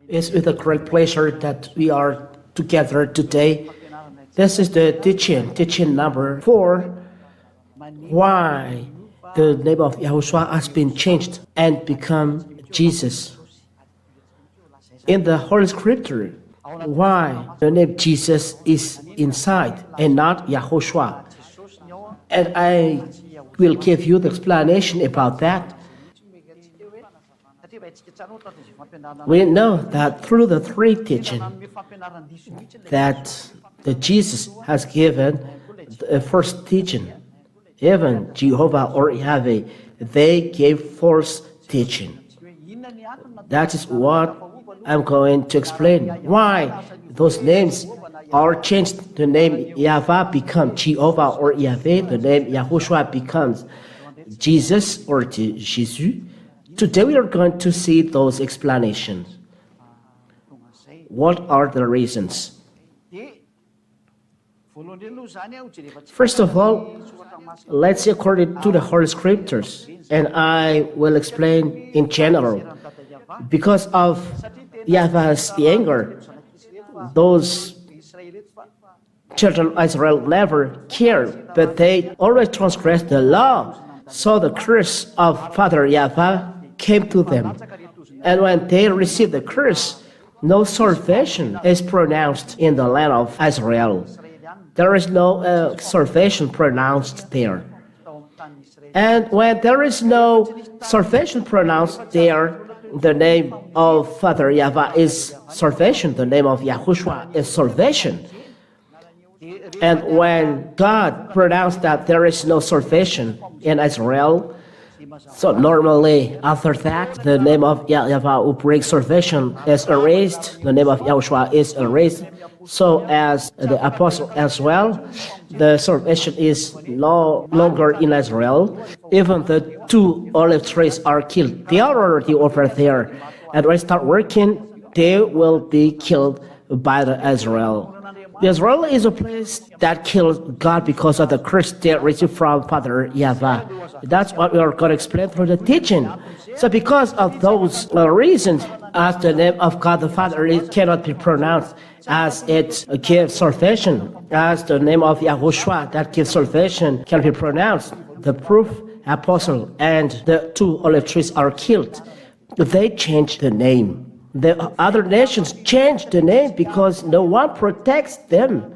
It's with a great pleasure that we are together today. This is the teaching number 4, why the name of Yahushua has been changed and become Jesus. In the Holy Scripture, why the name Jesus is inside and not Yahushua. And I will give you the explanation about that. We know that through the 3 teaching that the Jesus has given the first teaching, even Jehovah or Yahweh, they gave false teaching. That is what I'm going to explain. Why those names are changed. The name Yahweh becomes Jehovah or Yahweh. The name Yahushua becomes Jesus or Jesus. Today we are going to see those explanations. What are the reasons? First of all, let's see according to the Holy Scriptures, and I will explain in general. Because of Yahweh's anger, those children of Israel never cared, but they always transgressed the law. So the curse of Father Yahweh came to them. And when they received the curse, no salvation is pronounced in the land of Israel. There is no salvation pronounced there. And when there is no salvation pronounced there, the name of Father Yahweh is salvation. The name of Yahushua is salvation. And when God pronounced that there is no salvation in Israel, so normally after that, the name of Yahweh who brings salvation is erased. The name of Yahushua is erased. So as the apostle as well, the salvation is no longer in Israel. Even the 2 olive trees are killed. They are already over there. And when they start working, they will be killed by the Israel. Israel is a place that kills God because of the curse they received from Father Yahweh. That's what we are going to explain through the teaching. So because of those reasons, as the name of God the Father, it cannot be pronounced as it gives salvation. As the name of Yahushua that gives salvation can be pronounced. The proof apostle and the 2 olive trees are killed. They changed the name. The other nations changed the name because no one protects them.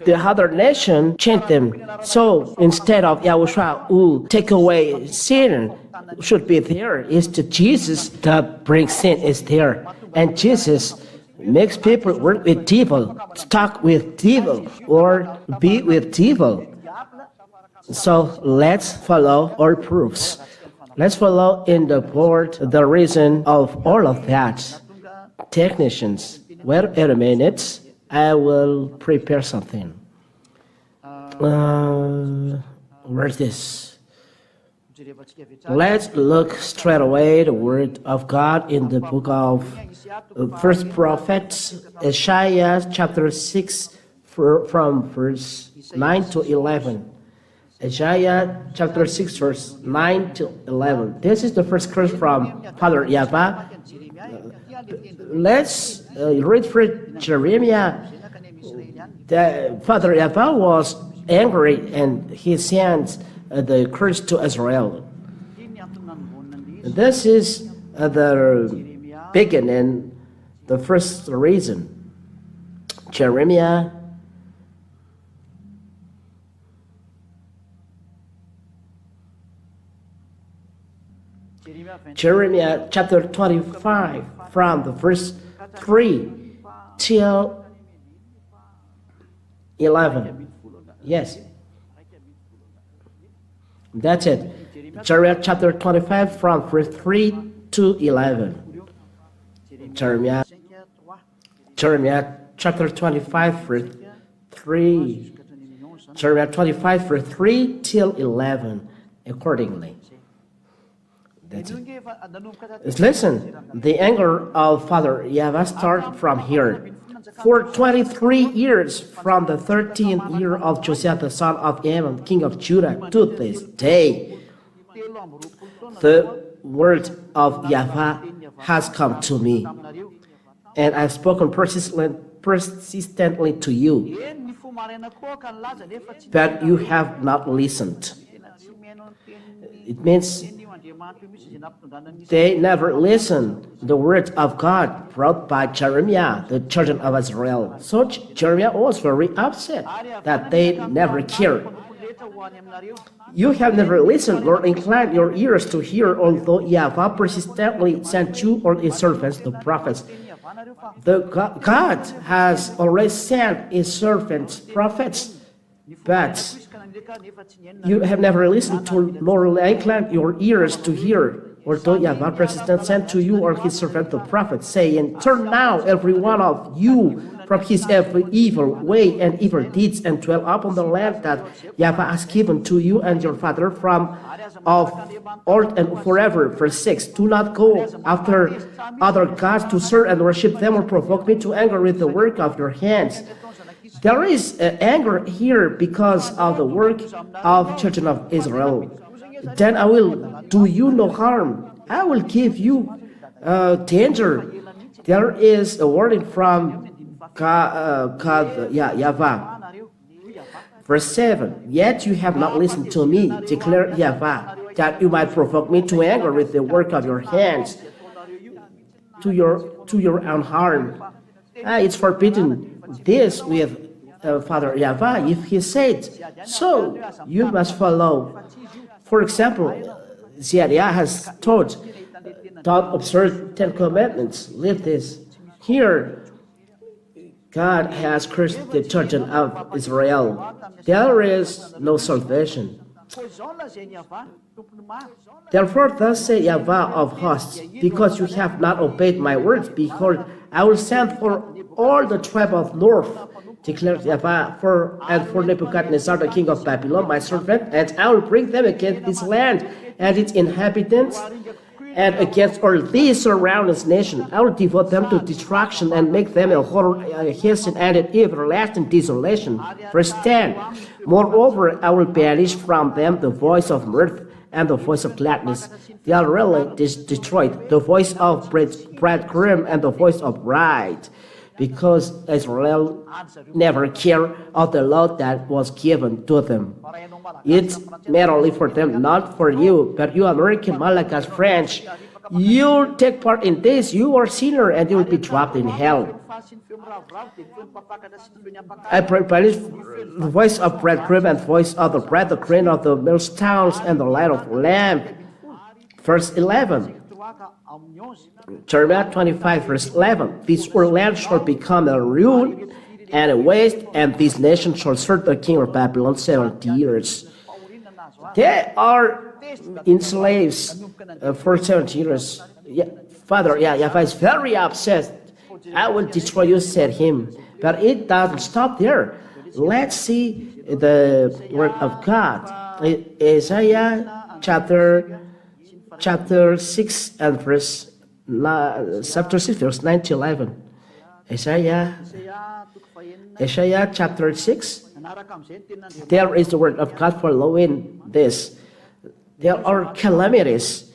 The other nation changed them. So instead of Yahushua who take away sin should be there, is the Jesus that brings sin is there. And Jesus makes people work with devil, talk with devil, or be with devil. So let's follow our proofs. Let's follow in the board the reason of all of that. Technicians, wait a minute, I will prepare something. Where's this? Let's look straight away the word of God in the book of First Prophets, Isaiah chapter 6 from verse 9 to 11. Isaiah chapter 6 verse 9 to 11. This is the first curse from Father Yahweh. Let's read for Jeremiah. The Father Yahweh was angry and he sent the curse to Israel. This is the beginning, the first reason. Jeremiah chapter 25 from the verse 3 till 11. Yes. That's it. Jeremiah chapter 25 from verse 3 to 11. Jeremiah chapter 25 verse 3. Jeremiah 25 verse 3 till 11 accordingly. That's it. Listen, the anger of Father Yahweh starts from here. For 23 years, from the 13th year of Josiah the son of Ammon, king of Judah, to this day, the word of Yahweh has come to me. and I've spoken persistently to you, but you have not listened. It means they never listened to the word of God brought by Jeremiah, the children of Israel. So Jeremiah was very upset that they never cared. You have never listened, nor inclined your ears to hear, although Yahweh persistently sent you or his servants, the prophets. God has already sent his servants, prophets, but you have never listened to, nor inclined your ears to hear, although Yahweh persistently sent to you or his servant, the prophet, saying, turn now every one of you from his every evil way and evil deeds, and dwell upon the land that Yahweh has given to you and your father from of old and forever. Verse 6, do not go after other gods to serve and worship them, or provoke me to anger with the work of your hands. There is anger here because of the work of children of Israel. Then I will do you no harm. I will give you danger. There is a warning from Yahweh. Verse 7, yet you have not listened to me, declared Yahweh, that you might provoke me to anger with the work of your hands, to your own harm. It's forbidden this with Father Yahweh if he said, so you must follow. For example, Zechariah has taught, don't observe 10 commandments, live this. Here, God has cursed the children of Israel. There is no salvation. Therefore, thus say Yahweh of hosts, because you have not obeyed my words, behold, I will send for all the tribe of north, declares Yahweh, for Nebuchadnezzar, the king of Babylon, my servant, and I will bring them against this land and its inhabitants, and against all these surrounding nations. I will devote them to destruction and make them a horror, hasten and an everlasting desolation. Verse 10, moreover, I will banish from them the voice of mirth and the voice of gladness. They are really destroyed, the voice of bridegroom and the voice of bride, because Israel never cared of the law that was given to them. It's merely for them, not for you. But you American, Malagas, French, you take part in this, you are sinner and you will be dropped in hell. I banish the voice of bridegroom and voice of the bride, the grain of the millstones and the light of lamp. Verse 11. Jeremiah 25, verse 11. This land shall become a ruin and a waste, and this nation shall serve the king of Babylon 70 years. They are enslaved for 70 years. Father Yahweh is very upset. I will destroy you, said him. But it doesn't stop there. Let's see the word of God. Isaiah chapter 6 and verse 9 to 11. Isaiah chapter 6. There is the word of God following this. There are calamities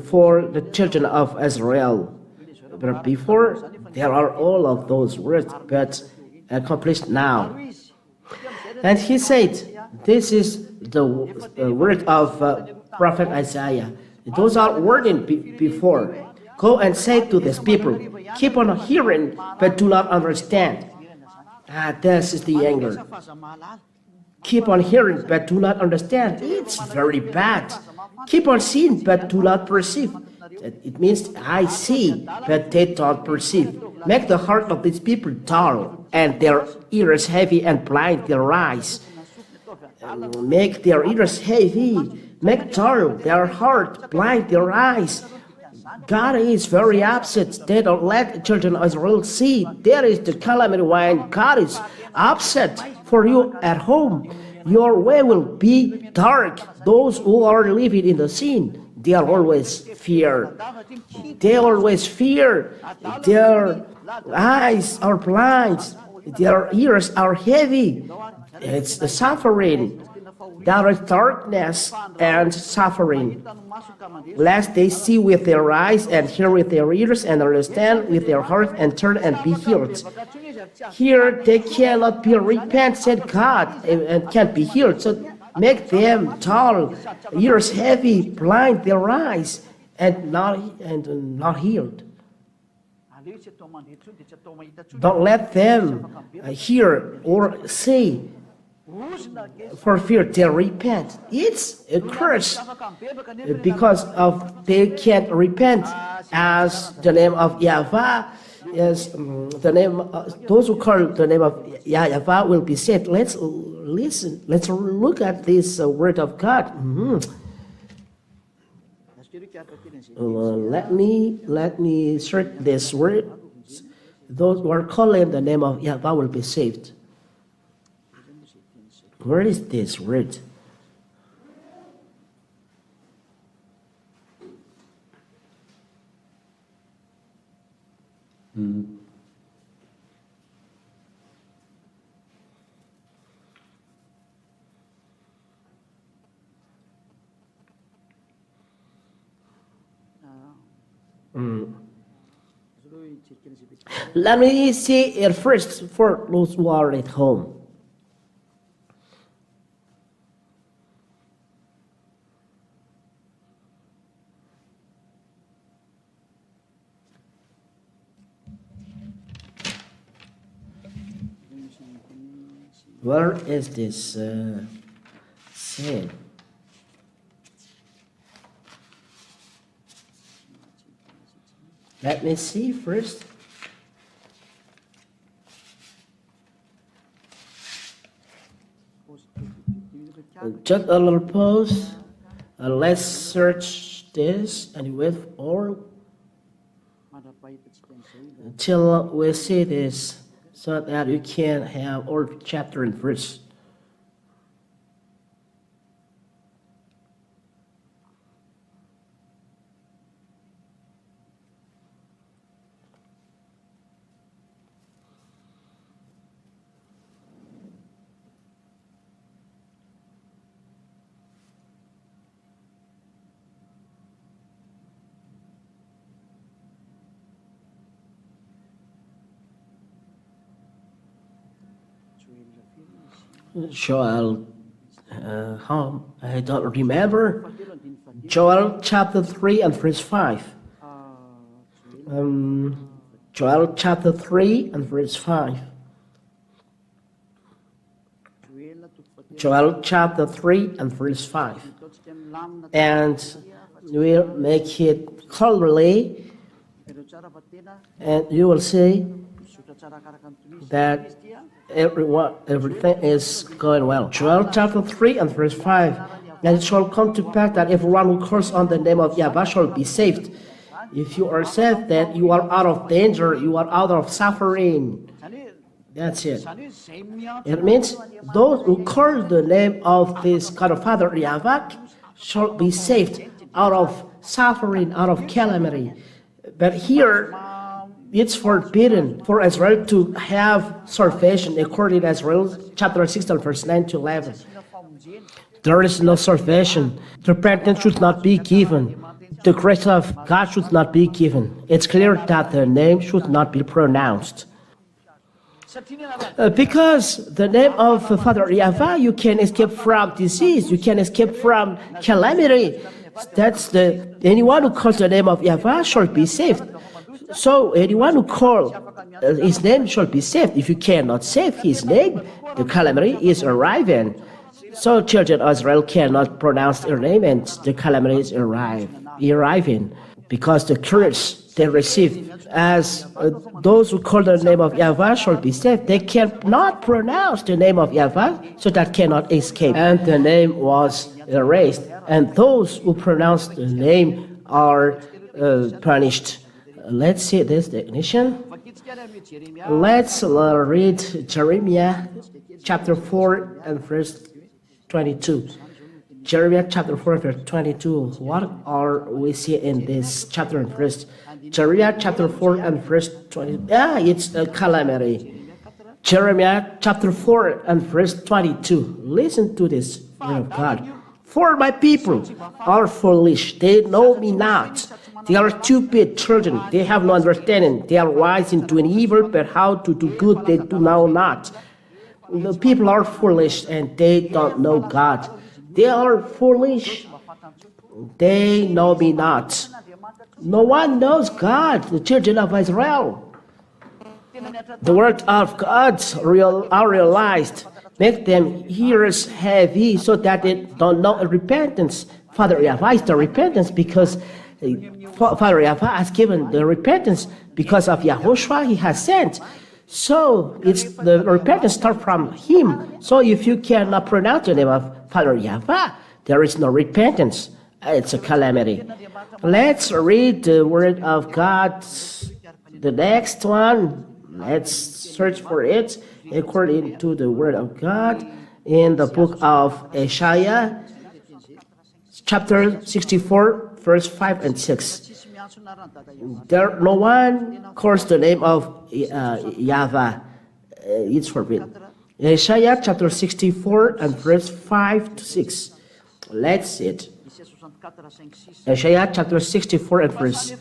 for the children of Israel. But before, there are all of those words, but accomplished now. And he said, this is the word of prophet Isaiah. Those are worded before. Go and say to these people, keep on hearing, but do not understand. This is the anger. Keep on hearing, but do not understand. It's very bad. Keep on seeing, but do not perceive. It means I see, but they don't perceive. Make the heart of these people dull, and their ears heavy, and blind their eyes. Make their ears heavy, make dull their heart, blind their eyes. God is very upset. They don't let children of Israel see. There is the calamity when God is upset for you at home. Your way will be dark. Those who are living in the sin, they are always fear. They always fear. Their eyes are blind. Their ears are heavy. It's the suffering. there is darkness and suffering, lest they see with their eyes and hear with their ears and understand with their heart and turn and be healed. Here they cannot be repent, said God, and can't be healed. So make them dull, ears heavy, blind their eyes, and not healed. Don't let them hear or see, for fear they repent. It's a curse because of they can't repent, as the name of Yahweh is the name. Those who call the name of Yahweh will be saved. Let's listen. Let's look at this word of God. Let me search this word. Those who are calling the name of Yahweh will be saved. Where is this word? Let me see it first for those who are at home. Where is this said? Let me see first. Just a little pause. Let's search this and wait for until we see this, so that you can have all chapter and verse. Joel, I don't remember. Joel chapter 3 and verse 5. Joel chapter 3 and verse 5. Joel chapter 3 and verse 5. And we'll make it clearly, and you will see that everything is going well. Joel chapter 3 and verse 5. And it shall come to pass that everyone who calls on the name of Yahweh shall be saved. If you are saved, then you are out of danger, you are out of suffering. That's it. It means those who call the name of this God of Father Yahweh shall be saved out of suffering, out of calamity. But here, it's forbidden for Israel to have salvation according to Israel chapter 16 verse 9 to 11. There is no salvation. Repentance should not be given. The grace of God should not be given. It's clear that the name should not be pronounced. Because the name of Father Yahweh, you can escape from disease, you can escape from calamity. Anyone who calls the name of Yahweh shall be saved. So anyone who calls his name shall be saved. If you cannot save his name, the calamity is arriving. So children of Israel cannot pronounce their name, and the calamity is arriving because the curse they receive as those who call the name of Yahweh shall be saved. They cannot pronounce the name of Yahweh, so that cannot escape. And the name was erased. And those who pronounce the name are punished. Let's see this definition. Let's read Jeremiah chapter 4 and verse 22. Jeremiah chapter 4 and verse 22. What are we see in this chapter and verse? Jeremiah chapter 4 and verse 20. It's a calamity. Jeremiah chapter 4 and verse 22. Listen to this. word of God. For my people are foolish, they know me not. They are stupid children, they have no understanding. They are wise in doing evil, but how to do good they do know not. The people are foolish and they don't know God. They are foolish, they know me not. No one knows God, the children of Israel. The word of God are realized. Make them ears heavy so that they don't know repentance. Father Yahweh is the repentance because Father Yahweh has given the repentance because of Yahushua he has sent. So it's the repentance start from him. So if you cannot pronounce the name of Father Yahweh, there is no repentance. It's a calamity. Let's read the word of God. The next one, let's search for it according to the word of God in the book of Isaiah, chapter 64, verse 5 and 6. No one calls the name of Yahweh. It's forbidden. Isaiah chapter 64 and verse 5 to 6. Let's see it. Isaiah chapter 64 and verse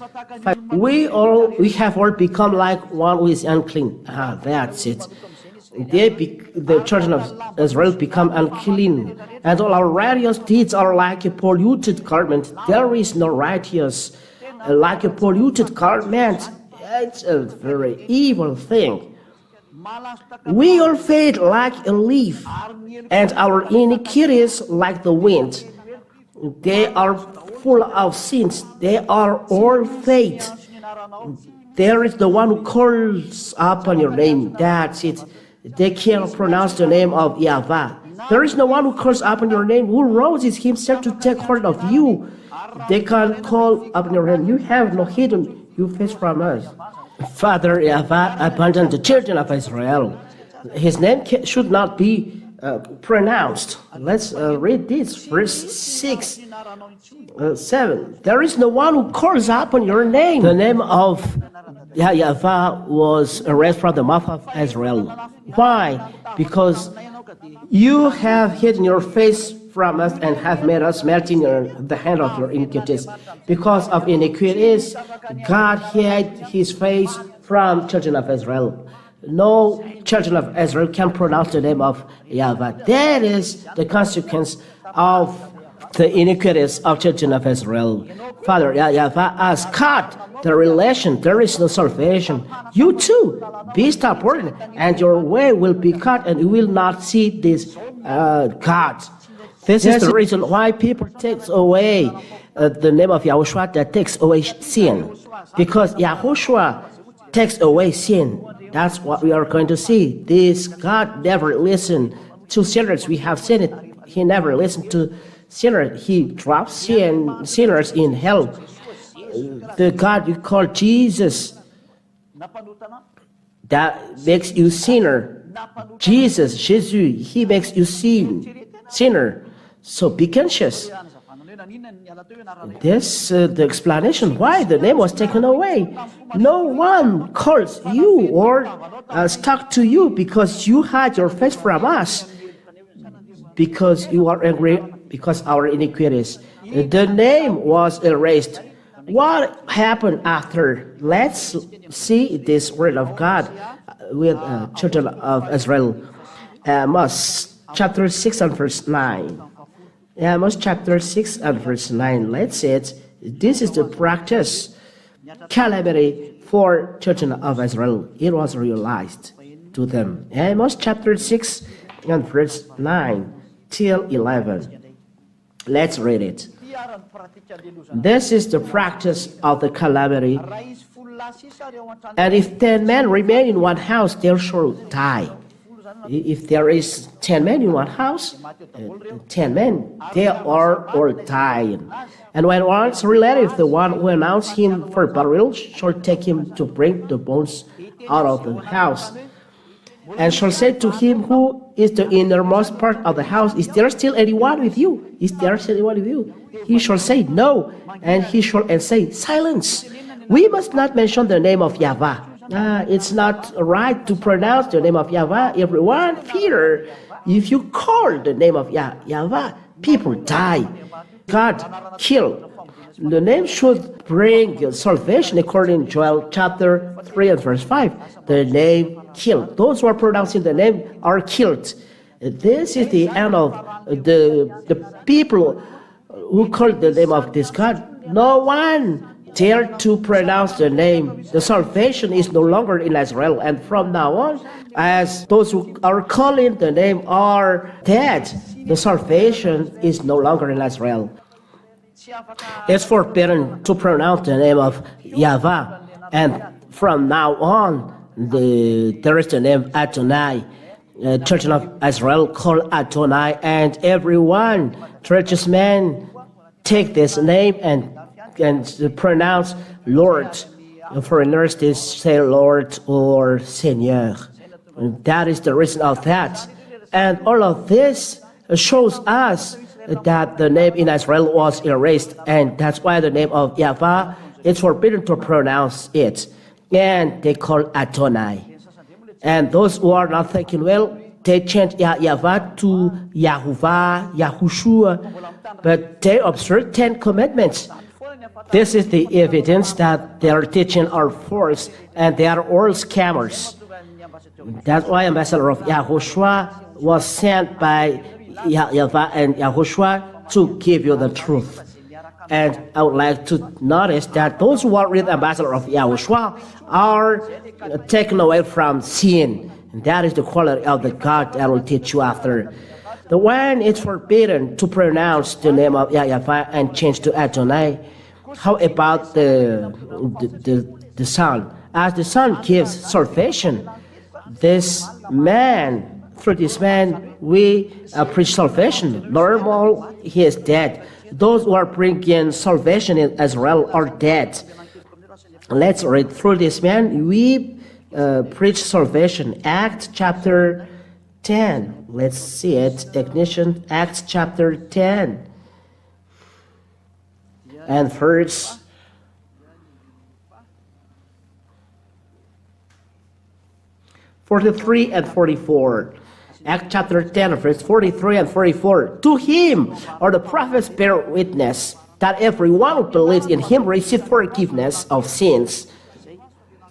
5. We have all become like one who is unclean. That's it. The children of Israel become unclean, and all our righteous deeds are like a polluted garment. There is no righteous like a polluted garment. It's a very evil thing. We all fade like a leaf, and our iniquities like the wind. They are full of sins. They are all fade. There is the one who calls upon your name. That's it. They cannot pronounce the name of Yahweh. There is no one who calls upon your name, who roses himself to take hold of you. They can't call upon your name. You have no hidden your face from us. Father Yahweh abandoned the children of Israel. His name should not be pronounced. Let's read this, verse 6, 7. There is no one who calls upon your name. The name of Yahweh was erased from the mouth of Israel. Why? Because you have hidden your face from us and have made us melt in the hand of your iniquities. Because of iniquities, God hid his face from children of Israel. No children of Israel can pronounce the name of Yahweh. That is the consequence of the iniquities of children of Israel. Father Yahweh has cut the relation. There is no salvation. You too, be stubborn, and your way will be cut, and you will not see this God. This is the reason why people take away the name of Yahushua, that takes away sin. Because Yahushua takes away sin. That's what we are going to see. This God never listened to sinners. We have seen it. He never listened to sinners. He drops sinners in hell. The God you call Jesus, that makes you sinner. Jesus, he makes you sinner. So be conscious. This the explanation why the name was taken away. No one calls you or stuck to you because you hide your face from us, because you are angry because our iniquities. The name was erased. What happened after? Let's see this word of God with children of Israel. Amos chapter 6 and verse 9. Amos chapter 6 and verse 9. Let's see it. This is the practice, calamity for children of Israel. It was realized to them. Amos chapter 6 and verse 9 till 11. Let's read it. This is the practice of the calamity. And if 10 men remain in one house, they shall die. If there is 10 men in one house, 10 men, they are all dying. And when one's relative, the one who announced him for burial, shall take him to bring the bones out of the house, and shall say to him who is the innermost part of the house, is there still anyone with you? Is there still anyone with you? He shall say, no. And he shall say, silence. We must not mention the name of Yahweh. It's not right to pronounce the name of Yahweh. Everyone fear. If you call the name of Yahweh, people die. God kill. The name should bring salvation according to Joel chapter 3 and verse 5. The name killed. Those who are pronouncing the name are killed. This is the end of the people who call the name of this God. No one dare to pronounce the name. The salvation is no longer in Israel. And from now on, as those who are calling the name are dead, the salvation is no longer in Israel. It's forbidden to pronounce the name of Yahweh. And from now on, there is the name Adonai. Children of Israel call Adonai, and everyone, churches men, take this name and pronounce Lord. Foreigners, they say Lord or Seigneur. And that is the reason of that. And all of this shows us that the name in Israel was erased, and that's why the name of Yahweh is forbidden to pronounce it. And they call Adonai. And those who are not thinking well, they change Yahweh to Yahuwah, Yahushua, but they observe 10 commandments. This is the evidence that their teaching are false and they are all scammers. That's why ambassador of Yahushua was sent by Yahweh and Yahushua to give you the truth. And I would like to notice that those who are with ambassador of Yahushua are taken away from sin. And that is the quality of the God that will teach you after. The one is forbidden to pronounce the name of Yahweh and change to Adonai. How about the Son? As the Son gives salvation, this man, through this man, we preach salvation. Normal, he is dead. Those who are bringing salvation in Israel are dead. Let's read through this man. We preach salvation. Acts chapter 10. Let's see it. Ignition. Acts chapter 10. And verse 43 and 44. Acts chapter 10, verse 43 and 44. To him are the prophets bear witness that everyone who believes in him receives forgiveness of sins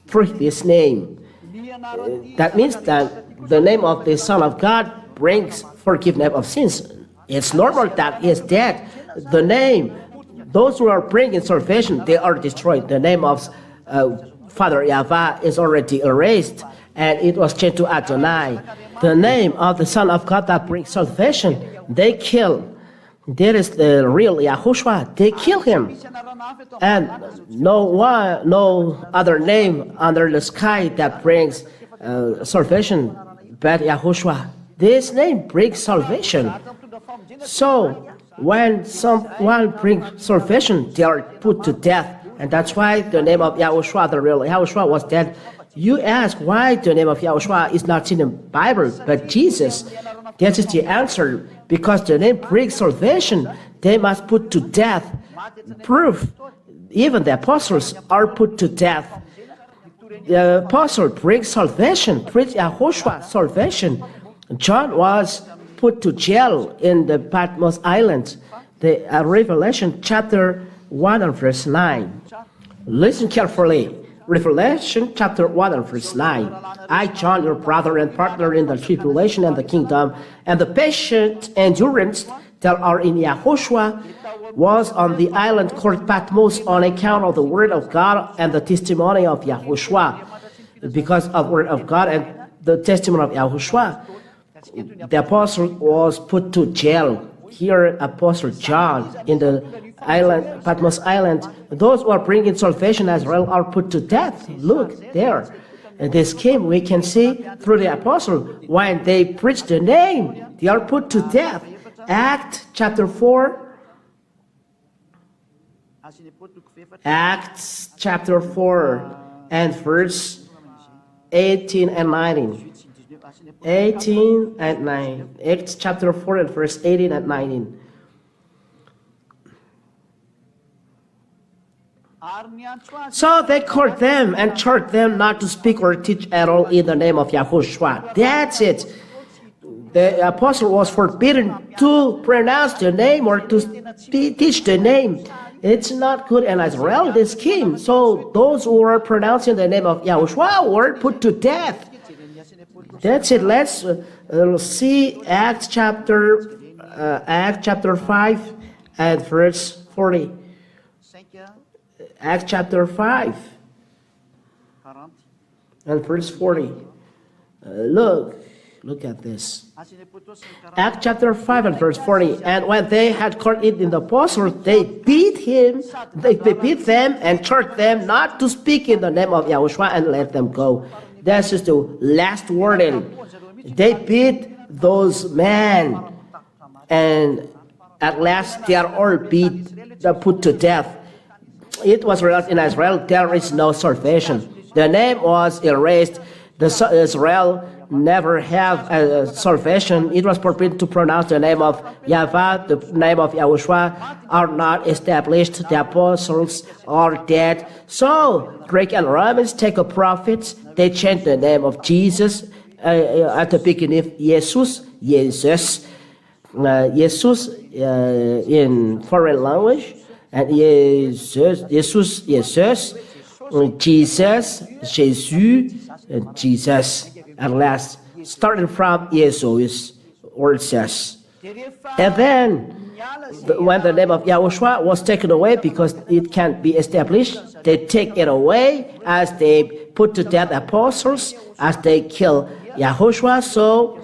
through his name. That means that the name of the Son of God brings forgiveness of sins. It's normal that he is dead. The name, those who are bringing salvation, they are destroyed. The name of Father Yahweh is already erased, and it was changed to Adonai. The name of the Son of God that brings salvation, they kill. There is the real Yahushua. They kill him. And no other name under the sky that brings salvation but Yahushua. This name brings salvation. So when someone brings salvation, they are put to death. And that's why the name of Yahushua, the real Yahushua, was dead. You ask why the name of Yahushua is not in the Bible, but Jesus. That is the answer. Because the name brings salvation, they must put to death. Proof. Even the apostles are put to death. The apostle brings salvation, brings Yahushua salvation. John was put to jail in the Patmos Island. The Revelation chapter 1 and verse 9. Listen carefully. Revelation chapter 1 and verse 9. I, John, your brother and partner in the tribulation and the kingdom, and the patient endurance that are in Yahushua, was on the island called Patmos on account of the word of God and the testimony of Yahushua. Because of the word of God and the testimony of Yahushua, the apostle was put to jail. Here, Apostle John in the island, Patmos Island, those who are bringing salvation as well are put to death. Look there. And this came, we can see through the apostle, when they preach the name, they are put to death. Acts chapter 4. Acts chapter 4 and verse 18 and 19. 18 and 9. Acts chapter 4 and verse 18 and 19. So they called them and charged them not to speak or teach at all in the name of Yahushua. That's it. The apostle was forbidden to pronounce the name or to teach the name. It's not good, and Israel this came. So those who were pronouncing the name of Yahushua were put to death. That's it. Let's see Acts chapter 5 and verse 40. Acts chapter 5 and verse 40. Look at this. Acts chapter 5 and verse 40. And when they had caught it in the apostles, they beat them and charged them not to speak in the name of Yahushua and let them go. This is the last warning. They beat those men, and at last they are all put to death. It was realized in Israel there is no salvation. The name was erased. Israel never have salvation. It was forbidden to pronounce the name of Yahweh, the name of Yahushua are not established. The apostles are dead. So Greek and Romans take a prophet. They change the name of Jesus at the beginning. Jesus in foreign language, and Jesus, Jesus. At last, starting from Jesus, or says. And then, when the name of Yahushua was taken away because it can't be established, they take it away as they put to death apostles, as they kill Yahushua. So,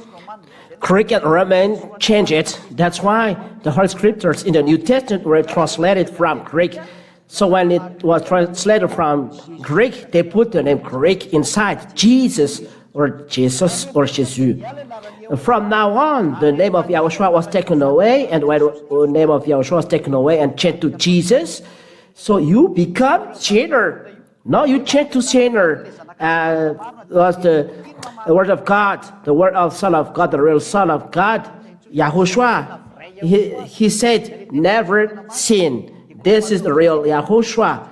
Greek and Roman change it. That's why the Holy Scriptures in the New Testament were translated from Greek. So when it was translated from Greek, they put the name Greek inside, Jesus or Jesus. From now on, the name of Yahushua was taken away, and when the name of Yahushua was taken away and changed to Jesus, so you become sinner. Now you change to sinner. Was the word of God, the word of Son of God, the real Son of God, Yahushua. He said, never sin. This is the real Yahushua.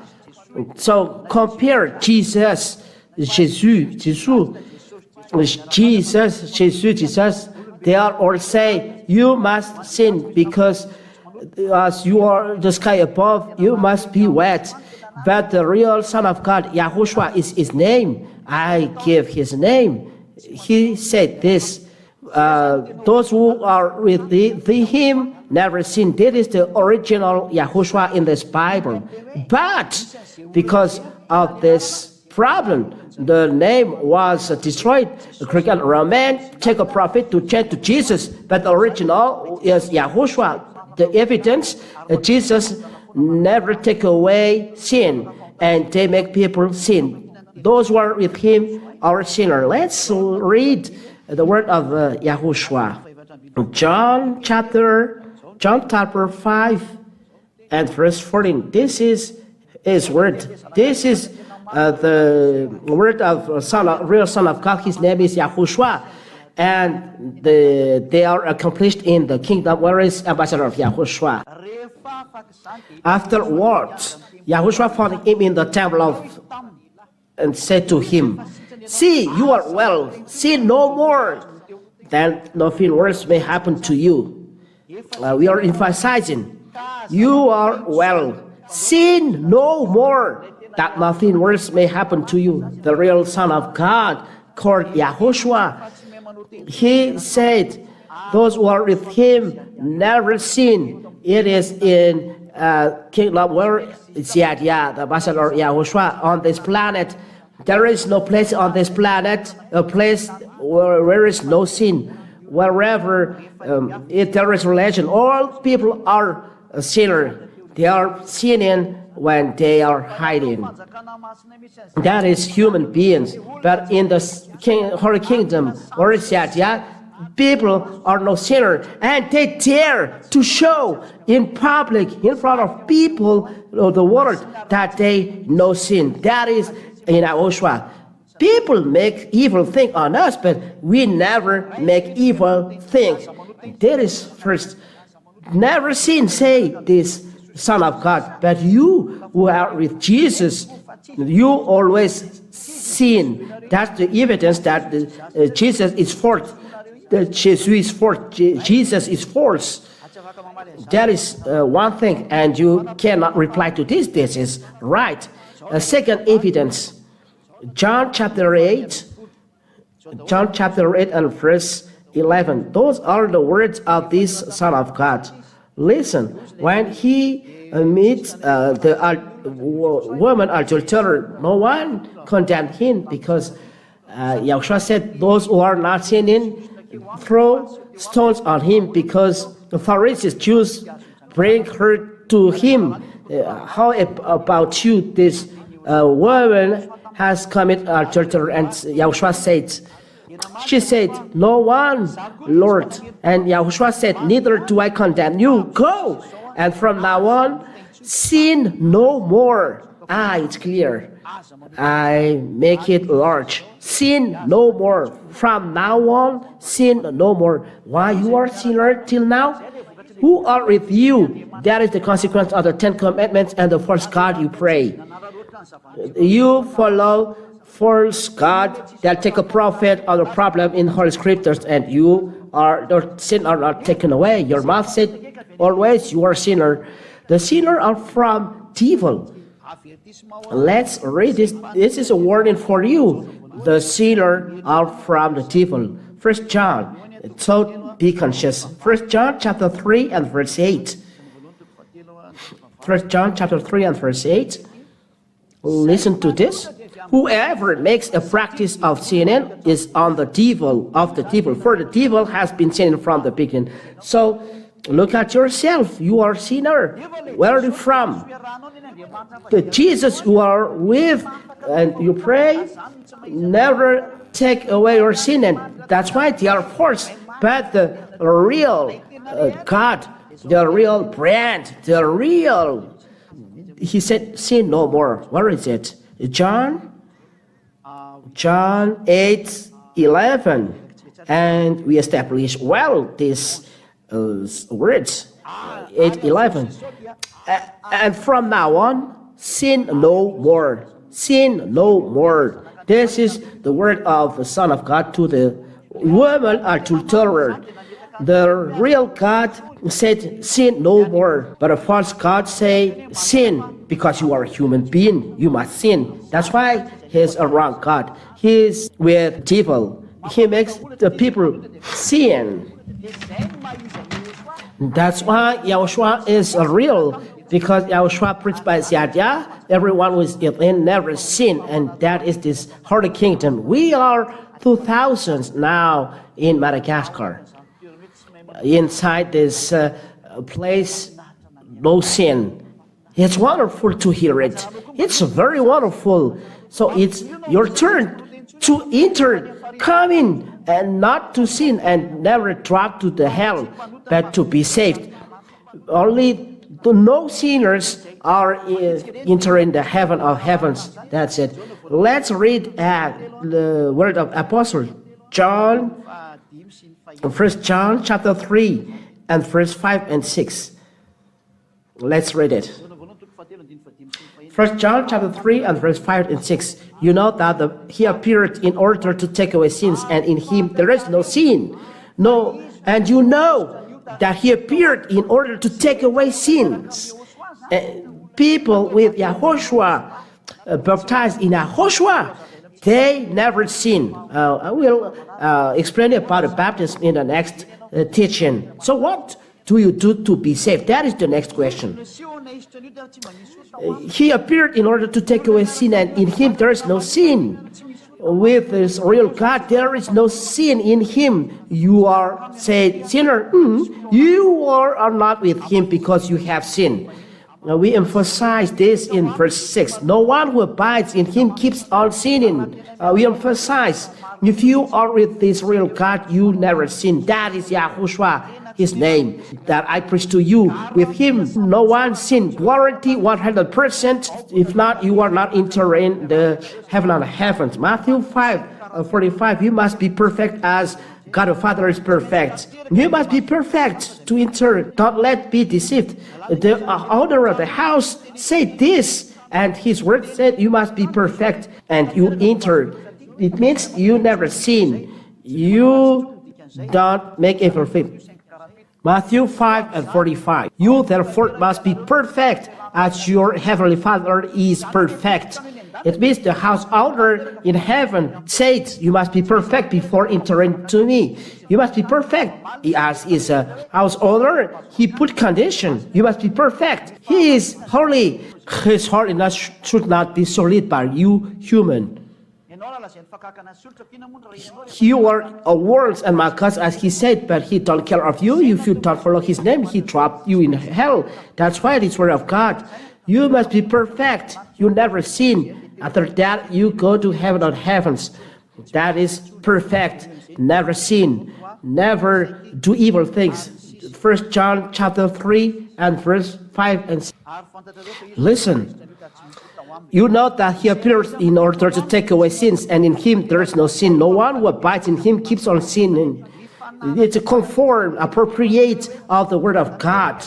So compare Jesus, they are all say, you must sin because as you are the sky above, you must be wet. But the real Son of God, Yahushua, is his name. I give his name. He said this, those who are with him never sin. This is the original Yahushua in this Bible. But because of this problem, the name was destroyed. The Greek and Roman take a prophet to change to Jesus, but the original is Yahushua. The evidence, Jesus never take away sin, and they make people sin. Those who are with him are sinner. Let's read the word of Yahushua. John chapter 5 and verse 14. This is his word. This is the word of real Son of God. His name is Yahushua, and they are accomplished in the kingdom. Where is ambassador of Yahushua? Afterwards, Yahushua found him in the temple and said to him, see, you are well, sin no more, then nothing worse may happen to you. We are emphasizing, you are well, sin no more, that nothing worse may happen to you. The real Son of God, called Yahushua, he said, those who are with him never sin. It is in kingdom where the ambassador Yahushua on this planet. There is no place on this planet, a place where there is no sin. Wherever if there is religion, all people are a sinner. They are sinning when they are hiding. That is human beings. But in the Holy Kingdom, where is people are no sinner, and they dare to show in public, in front of people of the world, that they no sin. That is in Yahushua. People make evil things on us, but we never make evil things. That is first. Never sin. Say this. Son of God. But you who are with Jesus, you always sin. That's the evidence that Jesus is false. That Jesus is false. Jesus is false. That is one thing, and you cannot reply to this. This is right. Second evidence, John chapter 8 and verse 11. Those are the words of this Son of God. Listen, when he meets the woman adulterer, no one condemned him, because Yahushua said, those who are not sinning, throw stones on him, because the Pharisees, Jews, bring her to him. How about you? This woman has committed adultery, and Yahushua said, she said, no one, Lord. And Yahushua said, neither do I condemn you. Go, and from now on, sin no more. It's clear. I make it large. Sin no more. From now on, sin no more. Why you are sinner till now? Who are with you? That is the consequence of the 10 Commandments and the false God you pray. You follow false God that take a profit of the problem in Holy Scriptures, and your sin are not taken away. Your mouth said always you are sinner. The sinner are from devil. Let's read this. This is a warning for you. The sinner are from the devil. 1 John. So be conscious. 1 John chapter 3 and verse 8. 1 John chapter 3 and verse 8. Listen to this. Whoever makes a practice of sinning is of the devil, for the devil has been sinning from the beginning. So look at yourself. You are sinner. Where are you from? The Jesus you are with, and you pray, never take away your sin, and that's why they are false. But the real God, the real brand, the real, he said, sin no more. Where is it? John 8:11, and we establish well these words. 8:11, and from now on, sin no more. Sin no more. This is the word of the Son of God to the woman adulterer. The real God said, sin no more. But a false God say, sin, because you are a human being. You must sin. That's why he's a wrong God. He's with devil. He makes the people sin. That's why Yahushua is real. Because Yahushua preached by Ziyadiyah, everyone who is in never sin. And that is this Holy Kingdom. We are 2000s now in Madagascar. Inside this place, no sin. It's wonderful to hear it. It's very wonderful. So it's your turn to enter, come in, and not to sin, and never drop to the hell, but to be saved. Only the no sinners are entering the heaven of heavens. That's it. Let's read the word of Apostle John, 1 John chapter 3 and verse 5 and 6. Let's read it. 1 John chapter 3 and verse 5 and 6. You know that he appeared in order to take away sins, and in him there is no sin. No, and you know that he appeared in order to take away sins. People with Yahushua, baptized in Yahushua, they never sin. I will explain about the baptism in the next teaching. So what do you do to be saved? That is the next question. He appeared in order to take away sin, and in him there is no sin. With this real God, there is no sin in him. You are said sinner. You are not with him because you have sinned. We emphasize this in verse 6. No one who abides in him keeps on sinning. We emphasize, if you are with this real God, you never sin. That is Yahushua, his name, that I preach to you. With him, no one sin. Guarantee 100%. If not, you are not entering the heaven of heavens. Matthew 5, 45, you must be perfect as God the Father is perfect. You must be perfect to enter. Don't let be deceived. The owner of the house said this, and his word said you must be perfect, and you enter. It means you never sin. You don't make a perfect. Matthew 5 and 45. You therefore must be perfect as your heavenly Father is perfect. It means the house owner in heaven said, you must be perfect before entering to me. You must be perfect. As is a house owner, he put condition. You must be perfect. He is holy. His holiness should not be solid by you human. Your words and markers, as he said, but he don't care of you. If you don't follow his name, he drop you in hell. That's why it is word of God. You must be perfect. You never sin. After that, you go to heaven of heavens. That is perfect. Never sin. Never do evil things. 1 John chapter 3 and verse 5 and 6. Listen. You know that he appears in order to take away sins, and in him there is no sin. No one who abides in him keeps on sinning. It's a conform, appropriate of the word of God.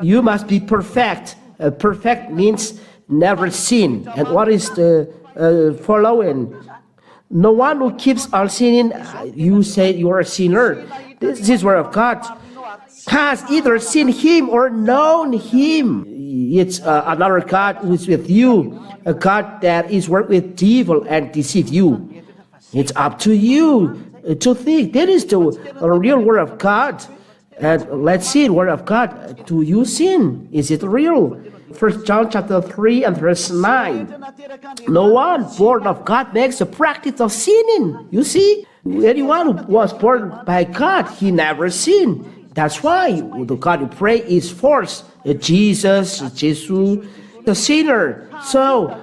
You must be perfect. Perfect means never sin. And what is the following? No one who keeps on sinning, you say you are a sinner. This is word of God. Has either seen him or known him. It's another God who is with you, a God that is work with devil and deceive you. It's up to you to think. That is the real word of God. And let's see the word of God. Do you sin? Is it real? 1 John chapter 3 and verse 9. No one born of God makes a practice of sinning. You see, anyone who was born by God, he never sinned. That's why the God you pray is forced. Jesus, the sinner. So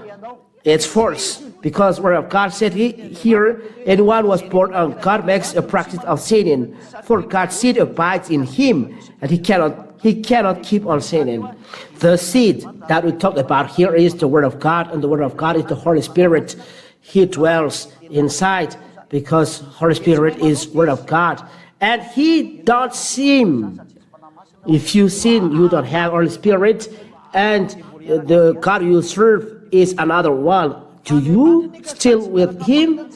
it's forced because word of God said here, anyone was born of God makes a practice of sinning. For God's seed abides in him, and he cannot keep on sinning. The seed that we talk about here is the word of God, and the word of God is the Holy Spirit. He dwells inside because Holy Spirit is word of God. And he don't sin. If you sin, you don't have Holy Spirit, and the God you serve is another one. Do you still with him?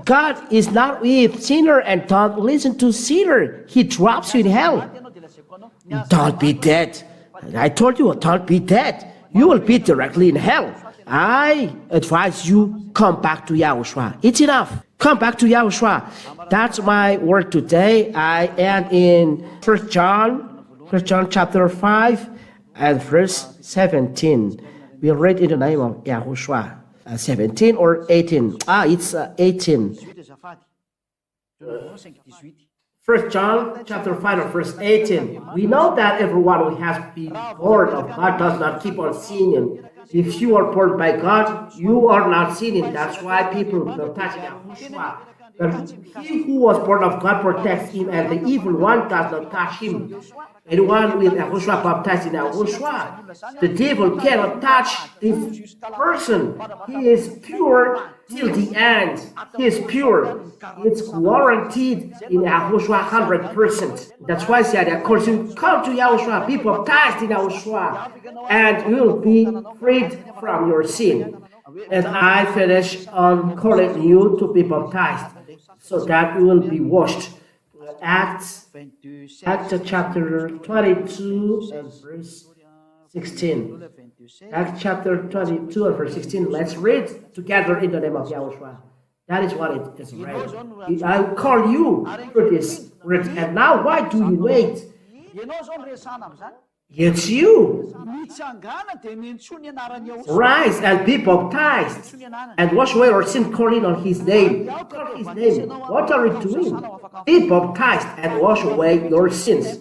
God is not with sinner, and don't listen to sinner. He drops you in hell. Don't be dead. I told you, don't be dead. You will be directly in hell. I advise you, come back to Yahushua. It's enough. Come back to Yahushua. That's my word today. I am in 1 John chapter 5 and verse 17. We read in the name of Yahushua. 17 or 18? It's 18. 1 John chapter 5 and verse 18. We know that everyone who has been born of God does not keep on sinning. If you are born by God, you are not sinning. That's why people baptize Yahushua. But he who was born of God protects him, and the evil one does not touch him. Anyone with Yahushua baptized in Yahushua, the devil cannot touch this person. He is pure till the end. He is pure. It's guaranteed in Yahushua 100%. That's why I said, of course, you come to Yahushua, be baptized in Yahushua, and you will be freed from your sin. And I finish on calling you to be baptized, so that you will be washed. Acts chapter 22 and verse 16. Acts chapter 22 and verse 16. Let's read together in the name of Yahushua. That is what it is read. I call you for this word, and now why do you wait? It's you. Rise and be baptized and wash away your sin, calling on his name. Call his name. What are you doing? Be baptized and wash away your sins.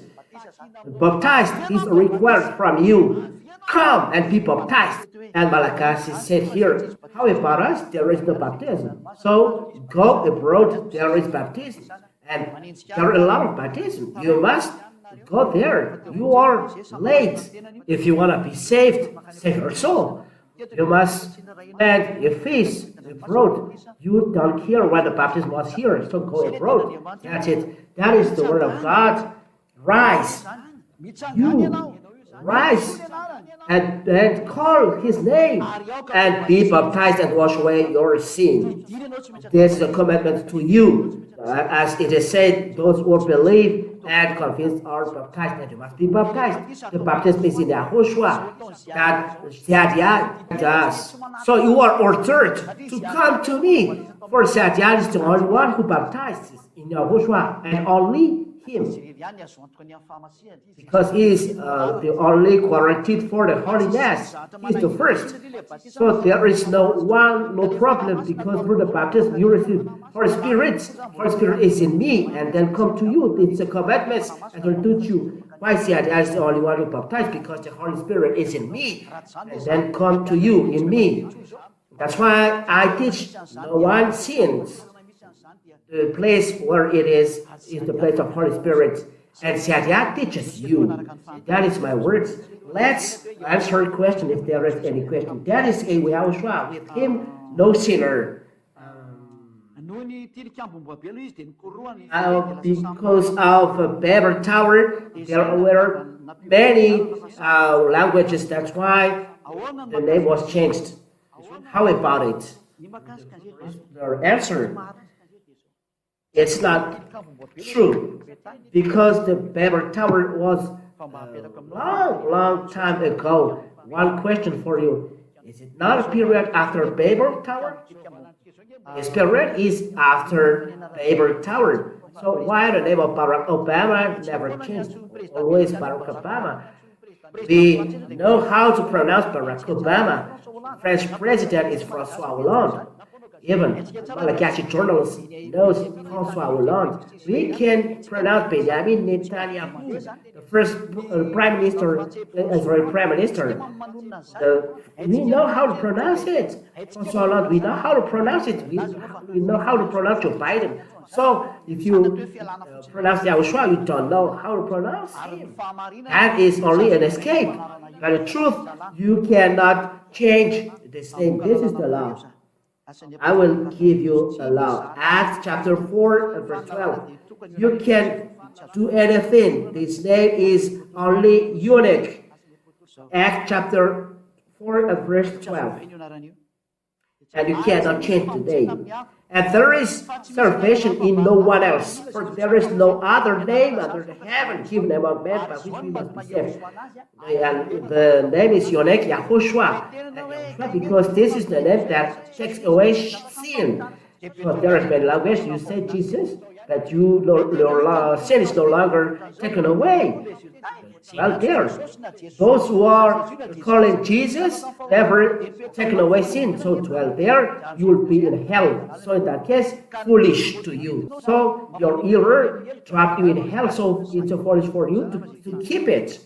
Baptized is required from you. Come and be baptized. And Malachi said here, how about us? There is no baptism. So go abroad, there is baptism. And there are a lot of baptism. You must go there. You are late. If you want to be saved, save your soul. You must plant a feast abroad. You don't care when the baptism was here, so go abroad. That's it. That is the word of God. Rise. You rise and call his name and be baptized and wash away your sin. This is a commandment to you. As it is said, those who believe and confess are baptized, and you must be baptized. The baptism is in Yahushua. That Sadia does. So you are ordered to come to me. For Sadia is the only one who baptizes in Yahushua, and only him. Because he is the only guaranteed for the holiness. He is the first. So there is no problem, because through the baptism you receive Holy Spirit. Holy Spirit is in me and then come to you. It's a commandment and will do you. Why say I is the only one who baptized? Because the Holy Spirit is in me and then come to you in me. That's why I teach no one sins. The place where it is the place of Holy Spirit. And Sadia teaches you. That is my words. Let's answer a question if there is any question. That is a Yahushua. With him, no sinner. Because of Babel Tower, there were many languages. That's why the name was changed. How about it? The answer. It's not true, because the Babel Tower was a long time ago. One question for you. Is it not a period after Babel Tower? This period is after Babel Tower. So why the name of Barack Obama never changed? Always Barack Obama. We know how to pronounce Barack Obama. French president is François Hollande. Even Malagasy journalists knows François Hollande. We can pronounce Benjamin Netanyahu, the first prime minister, Israeli prime minister. We know how to pronounce it. François Hollande, we know how to pronounce it. We know how to pronounce Joe Biden. So if you pronounce Yahushua, you don't know how to pronounce him. That is only an escape. But the truth, you cannot change this name. This is the law. I will give you a law. Acts chapter 4 and verse 12. You can do anything. This name is only unique. Acts chapter 4 and verse 12. And you cannot change the name. And there is salvation in no one else, for there is no other name under the heaven given among men by which we must be saved. And the name is unique, Yahushua, because this is the name that takes away sin. So there is many language. You say Jesus, that your sin is no longer taken away. Well, there, those who are calling Jesus never taken away sin. So, well, there you will be in hell. So, in that case, foolish to you. So, your error trapped you in hell. So, it's foolish for you to keep it.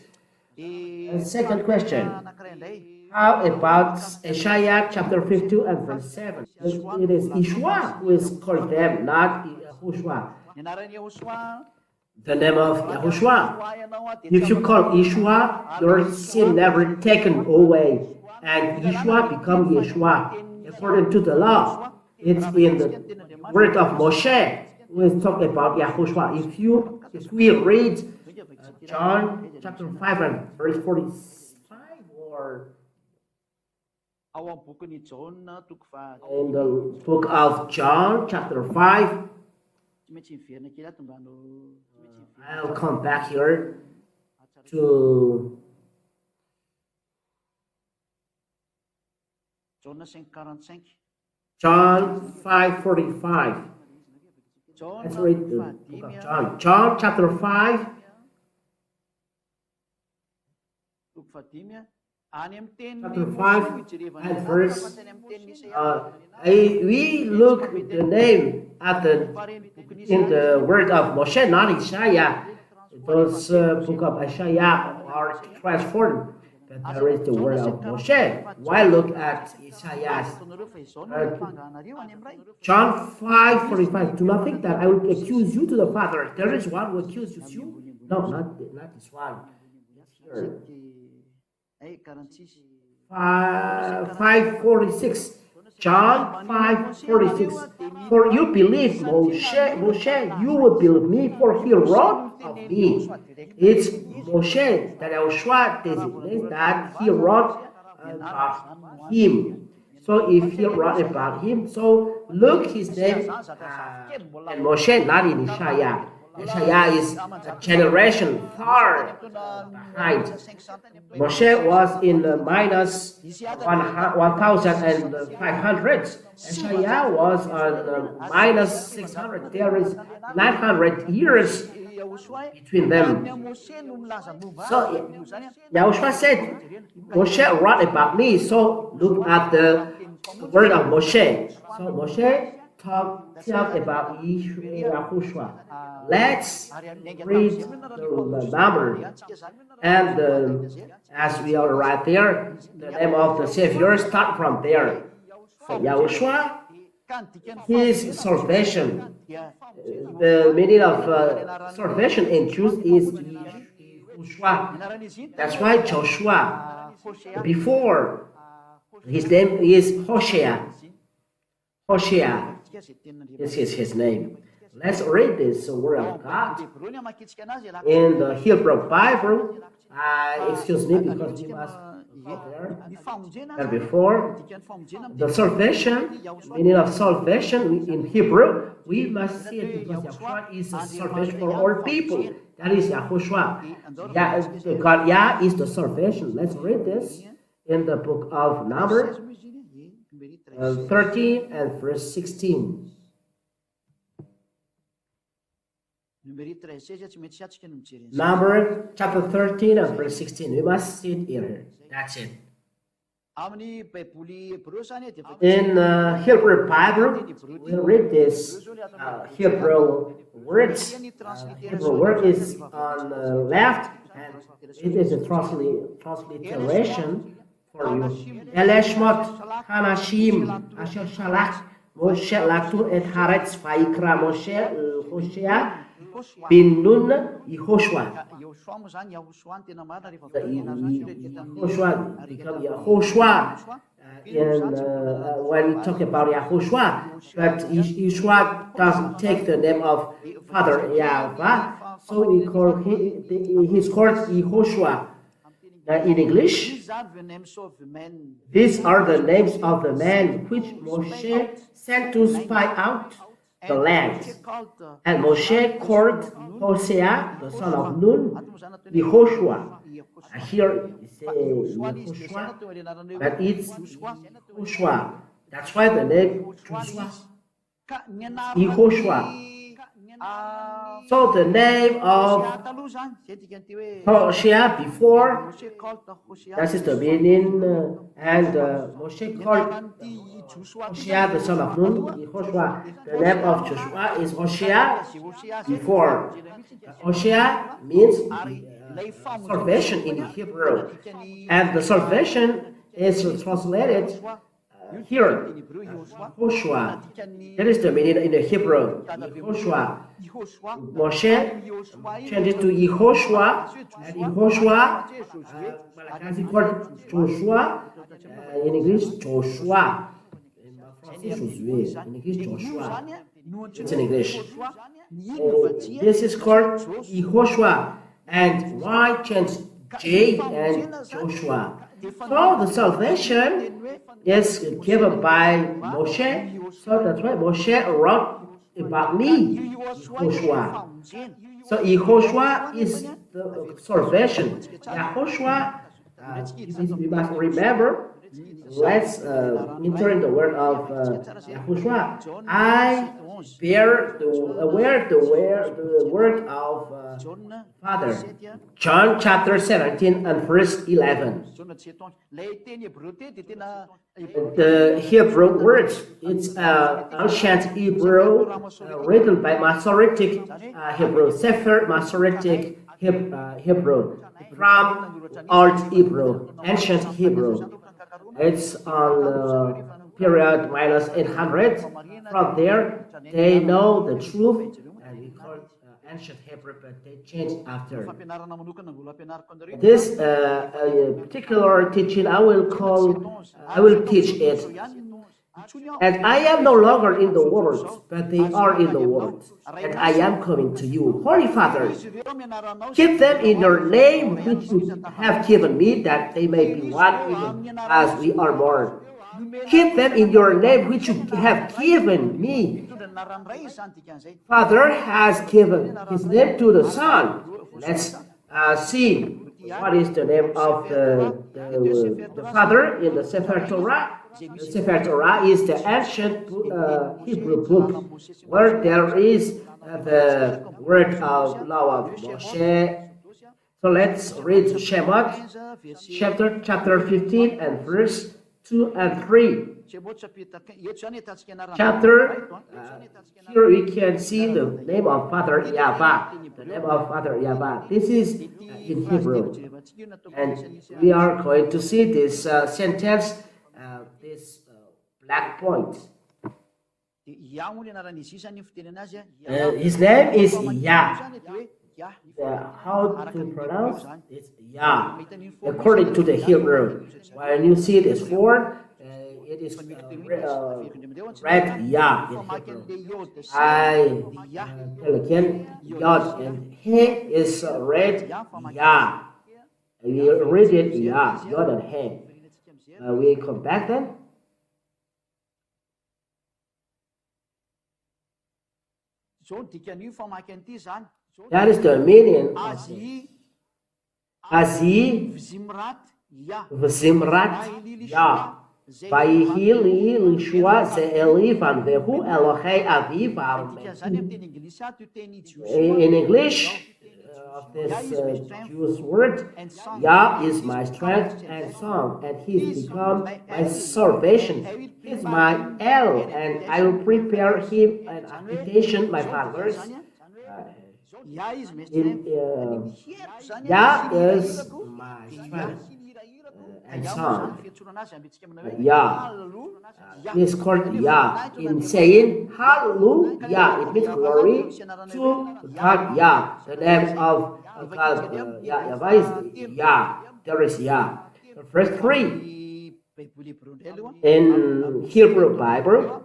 And second question. How about Isaiah chapter 52 and verse 7? It is Yeshua who is called them, not Yahushua. The name of Yahushua. If you call Yeshua, your sin never taken away, and Yeshua become Yeshua according to the law. It's in the word of Moshe. We talk about Yahushua. If we read John chapter 5 and verse 45, or in the book of John chapter 5. I'll come back here to John 5:45. Let's read the book of John. John chapter 5. Chapter 5 and verse. We look the name at in the word of Moshe, not Isaiah. Those book of Isaiah are transformed, but there is the word of Moshe. Why look at Isaiah? John 5:45. Do not think that I will accuse you to the Father. There is one who accuses you. No, not this one. Here. 5:46. John 5:46. For you believe Moshe, you will believe me, for he wrote of me. It's Moshe that Yahushua designates that he wrote about him. So if he wrote about him, so look his name and Moshe, not in Isaiah. Isaiah is a generation far behind. Moshe was in minus 1,500. Isaiah was on minus 600. There is 900 years between them. So Yahushua said, Moshe wrote about me. So look at the word of Moshe. So Moshe talk about Yahushua. Let's read the number. And as we are right there, the name of the Savior start from there. So Yahushua, his salvation. The meaning of salvation in truth is Yahushua. That's why Joshua, before his name is Hoshea. Hoshea is his name. Let's read this word of God in the Hebrew Bible. Excuse me, because we must go there. And before the salvation, meaning of salvation in Hebrew, we must see it because Yahushua is a salvation for all people. That is Yahushua. God Yah is the salvation. Let's read this in the book of Numbers 13 and verse 16. Number chapter 13 and verse 16. We must see it here. That's it. In Hebrew Bible, we read this Hebrew words. Hebrew word is on the left, and it is a transliteration for you. Eleshmot Hanashim Asher Shalach Moshe Laktu et Haaretz Vaikra Moshe Hoshea bin Nun Yehoshua. Yehoshua become Yehoshua. When we talk about Yahushua, but Yeshua doesn't take the name of Father Yahweh, so we call he's called Yehoshua. In English, these are the names of the men which Moshe sent to spy out the land. And Moshe called Hosea, the son of Nun, Yehoshua. Here it says Yehoshua, but it's Yehoshua. That's why the name Joshua, Yehoshua. So the name of Hosea before, that is the meaning, and Moshe called Hosea the son of Nun, Yehoshua. The name of Joshua is Hosea before. Hosea means salvation in Hebrew, and the salvation is translated here, Yehoshua. That is the meaning in the Hebrew, Yehoshua. Moshe changed it to Yehoshua, and Yehoshua, called Joshua, in English, Joshua. In English, Joshua. It's in English. This is called Yehoshua, and why change J and Joshua? So the salvation is given by Moshe, so that's why Moshe wrote about me, Yehoshua. So Yehoshua is the salvation. Yehoshua, we must remember. Let's enter in the word of Yehoshua. I bear the word of Father. John chapter 17 and verse 11. The Hebrew words, it's ancient Hebrew written by Masoretic Hebrew, Sefer Masoretic Hebrew, from Old Hebrew, ancient Hebrew. It's on period minus 800. From there, they know the truth, and we call ancient Hebrew, but they changed after. This particular teaching, I will teach it. And I am no longer in the world, but they are in the world, and I am coming to you. Holy Father, keep them in your name which you have given me, that they may be one even as we are one. Keep them in your name which you have given me. Father has given his name to the Son. Let's see what is the name of the Father in the Sefer Torah. The Sefer Torah is the ancient Hebrew book where there is the word of law of Moshe. So let's read Shemot chapter 15 and verse 2 and 3. Here we can see the name of Father Yahweh. The name of Father Yahweh. This is in Hebrew. And we are going to see this sentence, this black point. His name is Yah. How to pronounce it? Yah. According to the Hebrew, when you see this word, it is read Yah in Hebrew. I tell again, Yod and He is read Yah. We read it Yah, Yod and He. We come back then. That is the meaning of it. Azi v'zimrat Yah. Vayihi li l'shua ze'eli van vehu Elohei aviv in English, this Jewish word, Yah is my strength and song, and He's become my salvation. He's my El, and I will prepare Him an habitation, my fathers. Yah is my strength and song. Yah is called Yah. In saying Hallelujah, it means glory to God Yah. The name of God Yahweh is Yah. There is Yah. Verse 3 in Hebrew Bible,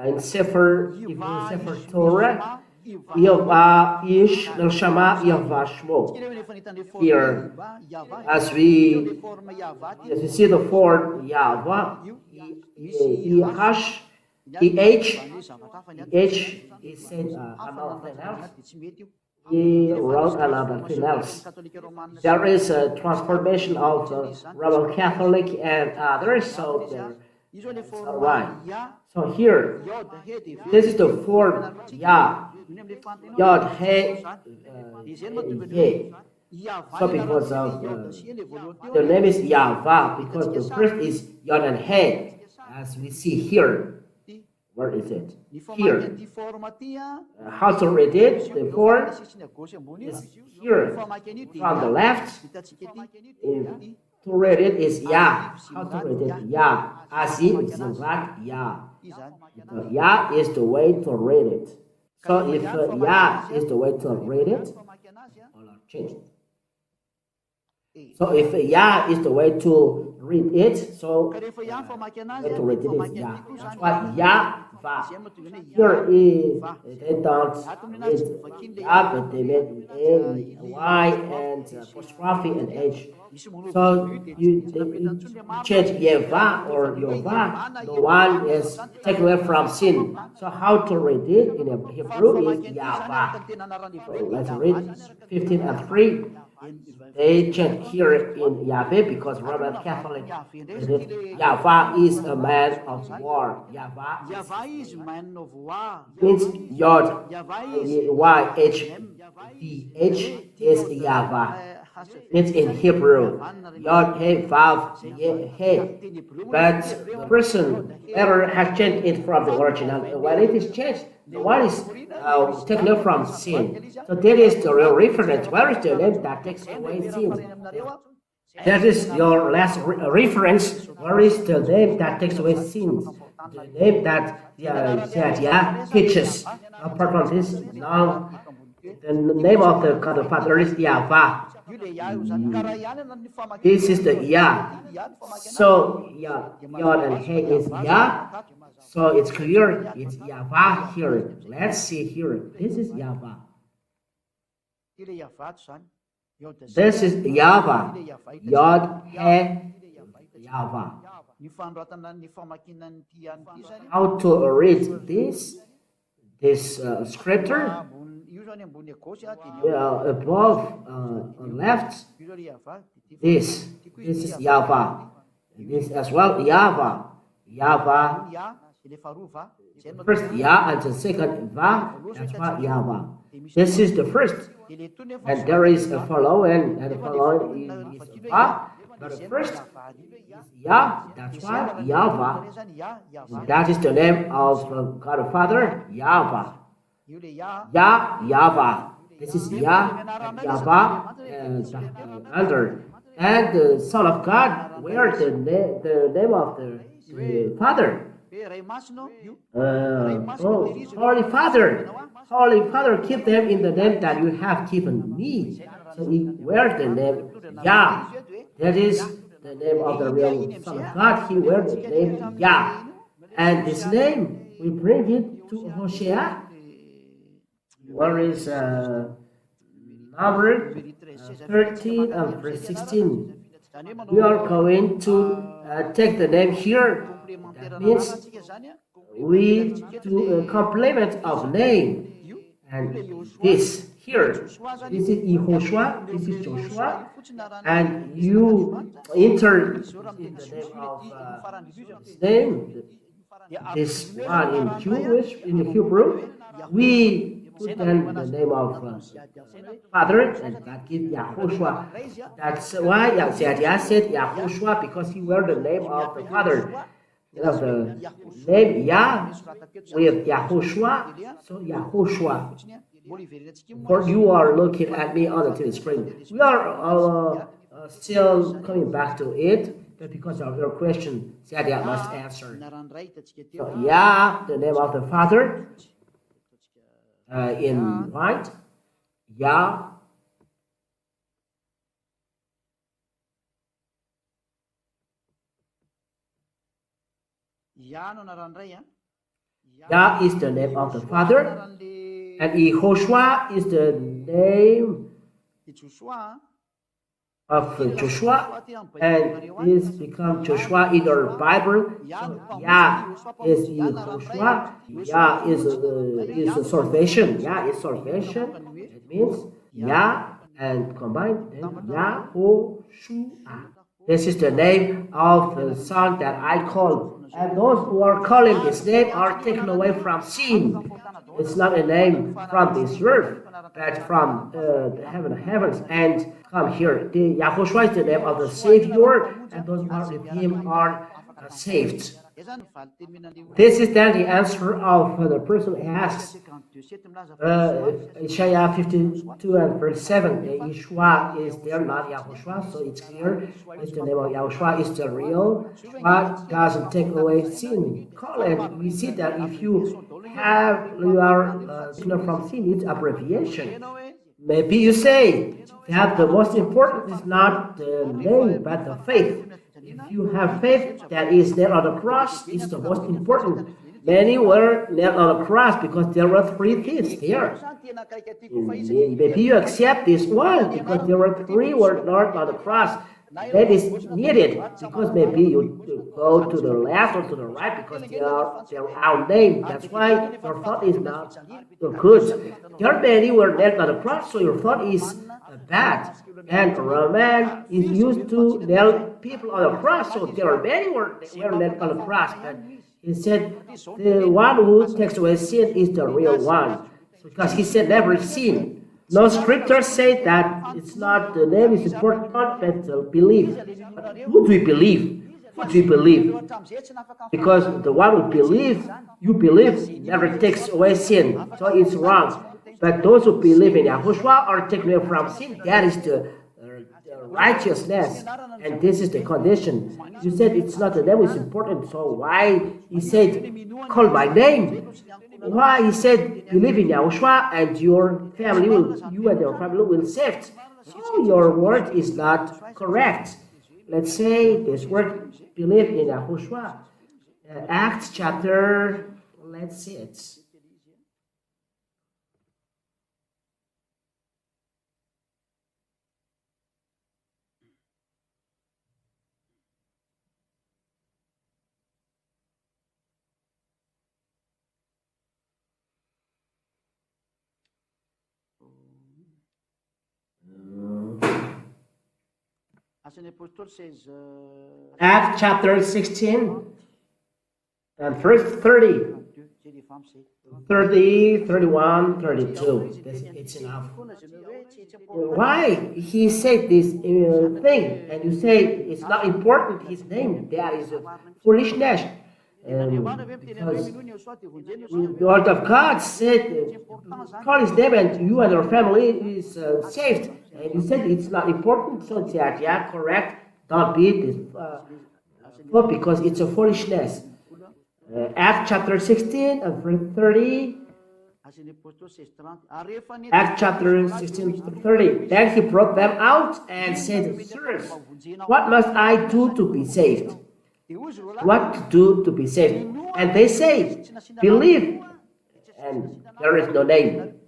in Sefer Torah, Yahweh Ish Neshama Yahweh Shmo. Here, as we see the form Yahweh, Yehash, EH is said another thing else. He wrote another thing else. There is a transformation of the Roman Catholic and others, so that's why. So here, this is the form Yah. Yod, He, He. So because of the name is Yahweh, because the first is Yod and He, as we see here. Where is it? Here. How to read it? The form is here. From the left, to read it is Yah. How to read it? Yah. Azi, Zimrat, Yah. Yah is the way to read it. So if Yah is the way to read it, change it. So if Yah is the way to read it, so way to read it is Yah. That's why Yahweh. Here is, they don't read Yah, but they made A, Y, and apostrophe and H. So you change Yehva or Yehva, the one is taken away from sin. So how to read it in Hebrew is Yahweh. So let's read 15 and 3. They change here in Yahweh because Roman Catholic Yahweh is a man of war. Yahweh is man of war. Means Yod, Y-H-V-H is Yahweh. It's in Hebrew. Yod, He, Vav, He. But the person ever has changed it from the original. When it is changed, the one is taken away from sin. So that is the real reference. Where is the name that takes away sin? That is your last reference. Where is the name that takes away sins? The name that Yah teaches. Apart from this, now The name of the God the Father is Yahweh. This is the Yah. So Yod and He is Yah. So it's clear, it's Yahweh here. Let's see here. This is Yahweh. This is Yahweh. Yod, He, Yahweh. How to read this scripture? Above on left, this is Yahweh. This as well, Yahweh. Yahweh. First Yah and the second Va, that's why Yahweh. This is the first. And there is a following, and the following is Va. But the first is Yah, that's why Yahweh. That is the name of God the Father, Yahweh. Yah, Yahweh. This is Yah, and Yahweh, under. And the Son of God, where the name of the Father? Holy Father. Holy Father, keep them in the name that you have given me. So where the name Yah? That is the name of the real Son of God. He wears the name Yah. And this name, we bring it to Hosea. Where is number 13 and verse 16? We are going to take the name here. That means we do a complement of name. And this here, this is Yahoshua, this is Joshua, and you enter in the name of his name, this one in Jewish, in the Hebrew, we put then the name of Father, and God gives Yahoshua. That's why Yah said Yahoshua, because he wears the name of the Father. You know, the name Yah with Yahoshua, so Yahoshua. For you are looking at me on the TV screen. We are still coming back to it, but because of your question, Sadia must answer. So Yah, the name of the Father, in white, Yah. Yah is the name of the Father, and Yahoshua is the name of Joshua, and this becomes Joshua in our Bible. So Yah is Yahoshua. Yah is salvation. Yah is salvation. It means Yah and combined then Yahoshua. This is the name of the Son that I call. And those who are calling this name are taken away from sin. It's not a name from this earth, but from the heavens, and come here. The Yahoshua is the name of the Savior, and those who are with him are saved. This is then the answer of the person who asks Isaiah 52 and verse 7. Yeshua is there, not Yahushua, so it's clear. It's the name of Yahushua is the real. God doesn't take away sin. And we see that if you are sinner from sin, it's abbreviation. Maybe you say that the most important is not the name, but the faith. If you have faith that is nailed on the cross, it's the most important. Many were nailed on the cross because there were 3 thieves there. Maybe you accept this one because there were 3 were nailed on the cross. That is needed because maybe you go to the left or to the right because they are outnamed. That's why your thought is not good. There are many were nailed on the cross, so your thought is bad. And Roman is used to nail people on the cross, so there are many were nailed on the cross. But he said the one who takes away sin is the real one, because he said never sin. No scriptures say that it's not the name is important, but the belief. But who do we believe? Who do we believe? Because the one who you believe never takes away sin, so it's wrong. But those who believe in Yahushua are taken away from sin. That is the righteousness, and this is the condition. You said it's not the name is important, so why he said call my name? Why he said believe in Yahushua and you and your family will saved? So your word is not correct. Let's say this word believe in Yahushua. Acts chapter, let's see it. Acts chapter 16 and verse 30, 31, 32. It's enough. Why he said this thing and you say it's not important his name? That is foolishness. Because the word of God said, call his name and you and your family is saved. And you said it's not important, so it's yeah, correct. Don't be this, because it's a foolishness. Acts chapter 16 and verse 30. Acts chapter 16 30. Then he brought them out and said, sirs, what must I do to be saved? What to do to be saved? And they say, believe, and there is no name.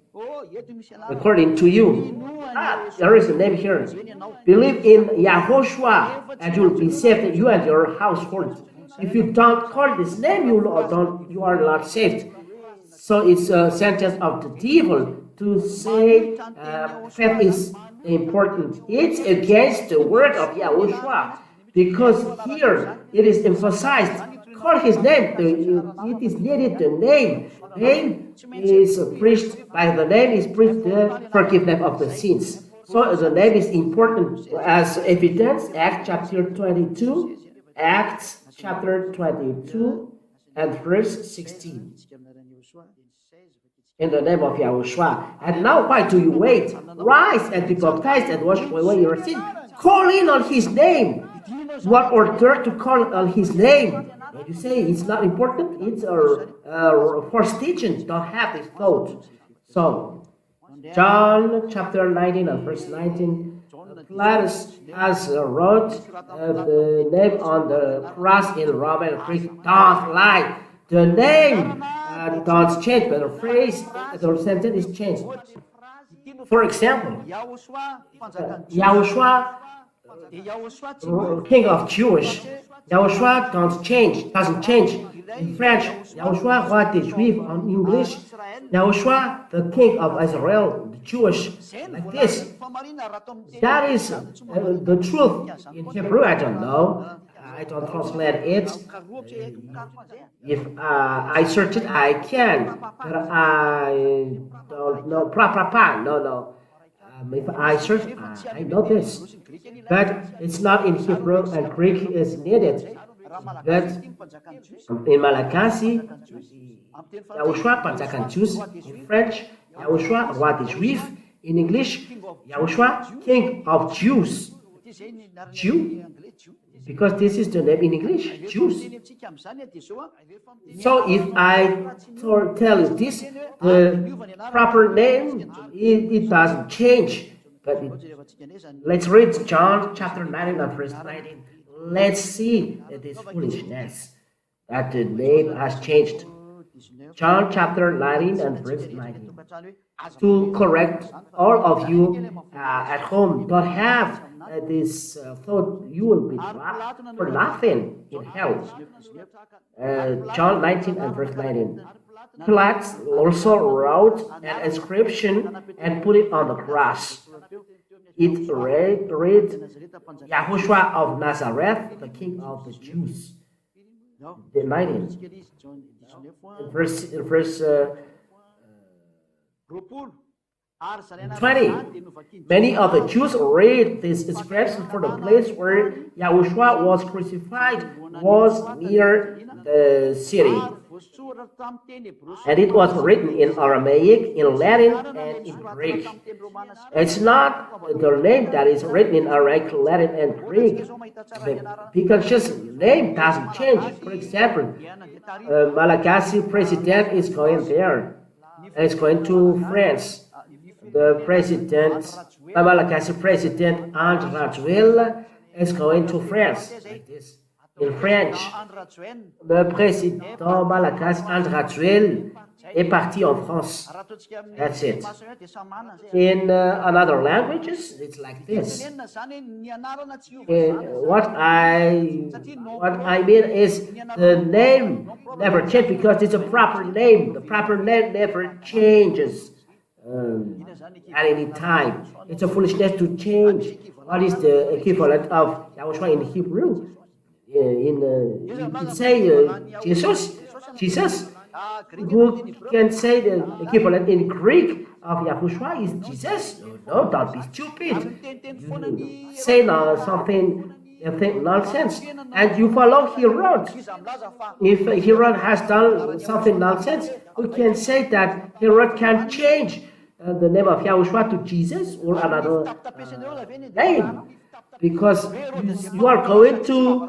According to you, there is a name here. Believe in Yahoshua, and you will be saved, you and your household. If you don't call this name, you are not saved. So it's a sentence of the devil to say faith is important. It's against the word of Yahushua. Because here it is emphasized, call his name, it is needed the name. Name is preached, by the name is preached the forgiveness of the sins. So the name is important as evidence, Acts chapter 22, Acts chapter 22 and verse 16. In the name of Yahushua. And now why do you wait? Rise and be baptized and wash away your sin. Call in on his name. What order to call on his name? And you say it's not important, it's a first teaching, don't have this thought. So, John chapter 19 and verse 19, Pilatus has wrote the name on the cross in Roman Greek, don't lie. The name don't change, but the phrase, the sentence is changed. For example, Yahushua, King of Jewish. Yahushua doesn't change. In French, Yahushua roi des Juifs. In English, Yahushua, the King of Israel, the Jewish, like this. That is the truth. In Hebrew, I don't know. I don't translate it. If I search it, I can. But I don't know. No. If I search, I know this. But it's not in Hebrew and Greek is needed. But in Malagasy, Yahushua pantakan Jews. In French, Yahushua roi des Juifs. In English, Yahushua King of Jews. Jew? Because this is the name in English, Jews. So if I tell you this, the proper name, it doesn't change. But let's read John chapter 19 and verse 19. Let's see this foolishness, that the name has changed. John chapter 19 and verse 19. To correct all of you at home, don't have this thought you will be for nothing in hell. John 19 and verse 19. Pilate also wrote an inscription and put it on the cross. It read Yahushua of Nazareth, the King of the Jews. The 19. Verse 20. Many of the Jews read this inscription, for the place where Yahushua was crucified was near the city. And it was written in Aramaic, in Latin, and in Greek. It's not the name that is written in Aramaic, Latin, and Greek. Because just name doesn't change. For example, Malagasy president is going there. And it's going to France. The president, Malagasy president, André Rajuel, is going to France. Like this. In French, le président Malagasy André Rajuel est parti en France. That's it. In another languages, it's like this. What I mean is the name never changes because it's a proper name. The proper name never changes at any time. It's a foolishness to change. What is the equivalent of Yahushua in Hebrew? You can say Jesus. Who can say the equivalent in Greek of Yahushua is Jesus? No, don't be stupid. You say something, you think nonsense, and you follow Herod. If Herod has done something nonsense, we can say that Herod can change the name of Yahushua to Jesus or another name. Because you are going to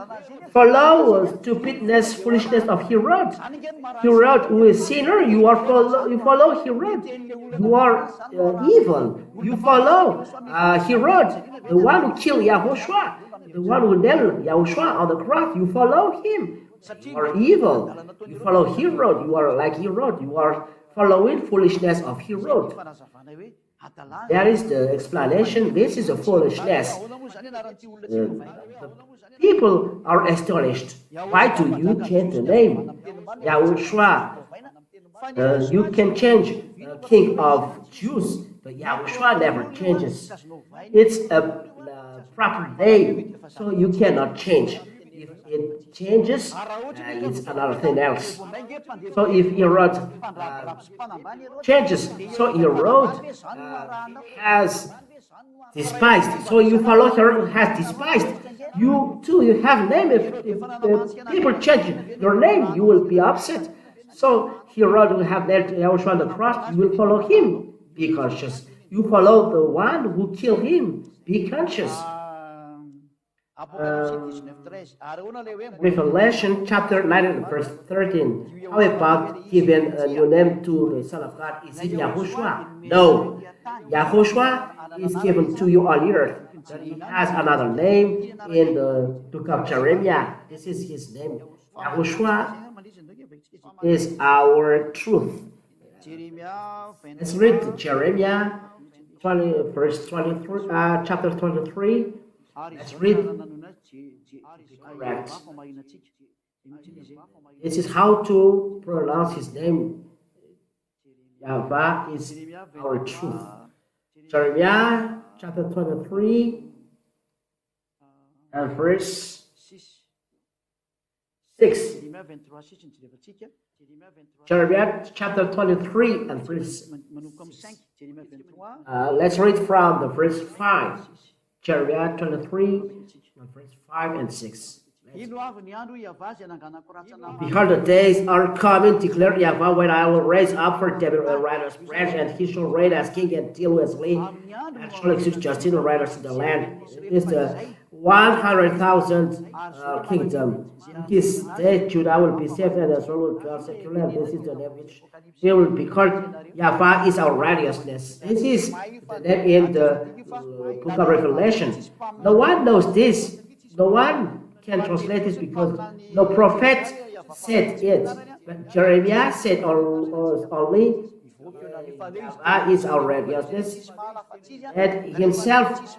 follow stupidness, foolishness of Herod. Herod, who is sinner, you follow Herod. You are evil. You follow Herod, the one who killed Yahushua, the one who nailed Yahushua on the cross. You follow him. You are evil. You follow Herod. You are like Herod. You are following foolishness of Herod. That is the explanation. This is a foolishness. People are astonished. Why do you change the name? Yahushua. You can change King of Jews, but Yahushua never changes. It's a proper name, so you cannot change. If it changes, it's another thing else. So if Herod changes, so Herod has despised. So you follow Herod has despised. You too, you have name. If people change your name, you will be upset. So Herod will have nailed Yahushua on the cross. You will follow him. Be conscious. You follow the one who killed him. Be conscious. Revelation chapter 9 verse 13. How about giving a new name to the Son of God? Is it Yahushua? No. Yahushua is given to you on earth. But he has another name in the book of Jeremiah. This is his name. Yahushua is our truth. Let's read Jeremiah 20, verse 23, chapter 23. Let's read. Correct. This is how to pronounce his name. Yahweh is our truth. Jeremiah chapter 23 and verse 6. Jeremiah chapter 23 and verse 6. Let's read from the verse 5. Jeremiah 23, verse 5 and 6. Behold, the days are coming, declared Yahweh, when I will raise up for David a righteous branch, and he shall reign as king until his lead, and shall execute justice and righteousness in the land. It is the 100,000 kingdom. In this day, Judah will be saved, and Israel will dwell securely. And this is the name which he will be called. Yahweh is our righteousness. This is the name in the book of Revelation. No one knows this. No one can translate this because no prophet said it. But Jeremiah said only Yahweh is our righteousness, and himself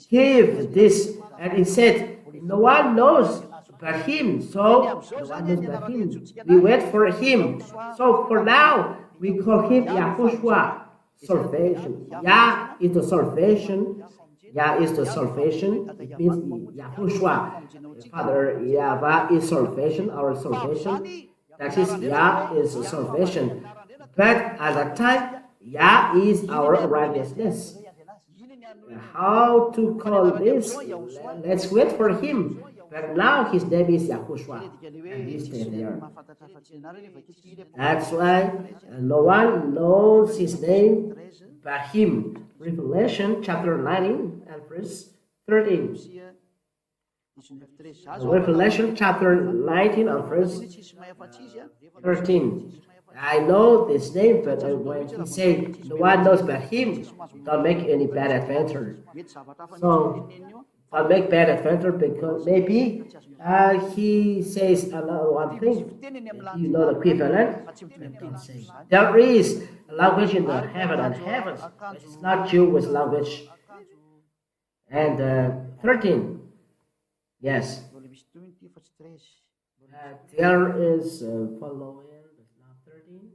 gave this, and he said, no one knows but him, so no one knows but him. We wait for him. So for now, we call him Yahushua, salvation. Yah is the salvation. Yah is the salvation. It means Yahushua. Father, Yahweh is salvation, our salvation. That is, Yah is salvation. But at that time, Yah is our righteousness. How to call this? Let's wait for him. But now his name is Yahushua, and he stayed there. That's why no one knows his name but him. Revelation chapter 19 and verse 13. Revelation chapter 19 and verse 13. I know this name, but when he said no one knows but him, don't make any bad adventure. So don't make bad adventure, because maybe he says another one thing. You know the equivalent. Don't say. There is a language in the heaven and heavens, but it's not Jewish language. And 13. Yes. There is following. Now 13.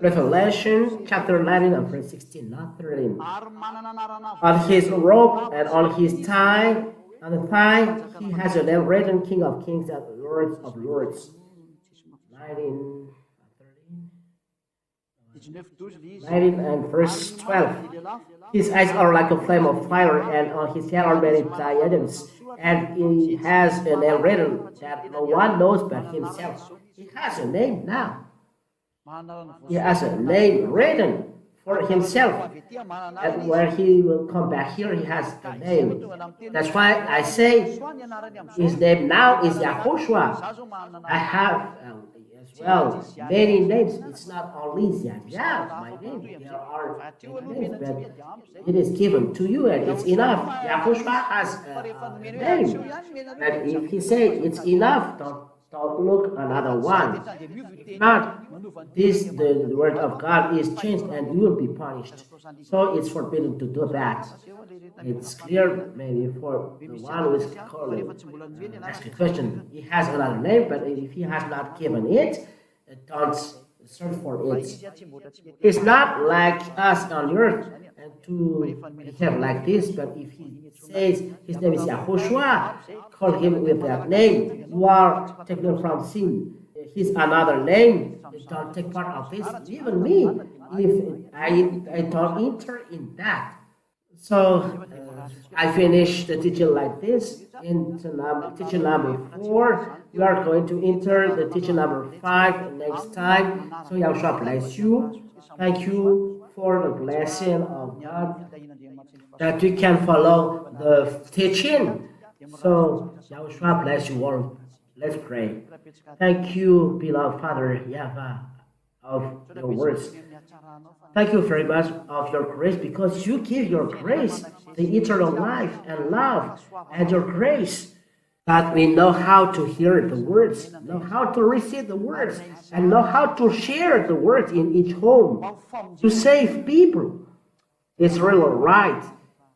Revelation chapter 19 and verse 16, not 13. On his robe and on his thigh, on the thigh, he has a name written, King of Kings and Lord of Lords. 19 and verse 12. His eyes are like a flame of fire, and on his head are many diadems. And he has a name written that no one knows but himself. He has a name now. He has a name written for himself. And when he will come back here, he has a name. That's why I say his name now is Yahoshua. I have as well many names. It's not only Yah, my name. There are names, but it is given to you and it's enough. Yahoshua has a name. And if he says it's enough, don't look another one. If not, the word of God is changed and you will be punished. So it's forbidden to do that. It's clear maybe for the one who is calling, ask a question. He has another name, but if he has not given it, don't search for it. It's not like us on earth and to behave like this, but if he says his name is Yahoshua, call him with that name. You are taken from sin. He's another name. Don't take part of this. Even me, if I don't enter in that. So I finish the teaching like this. In teaching number 4, we are going to enter the teaching number 5 next time. So Yahushua bless you. Thank you for the blessing of God that we can follow the teaching. So Yahushua bless you all. Let's pray. Thank you, beloved Father Yahweh, of your words. Thank you very much of your grace, because you give your grace, the eternal life and love and your grace, that we know how to hear the words, know how to receive the words, and know how to share the words in each home to save people. It's really right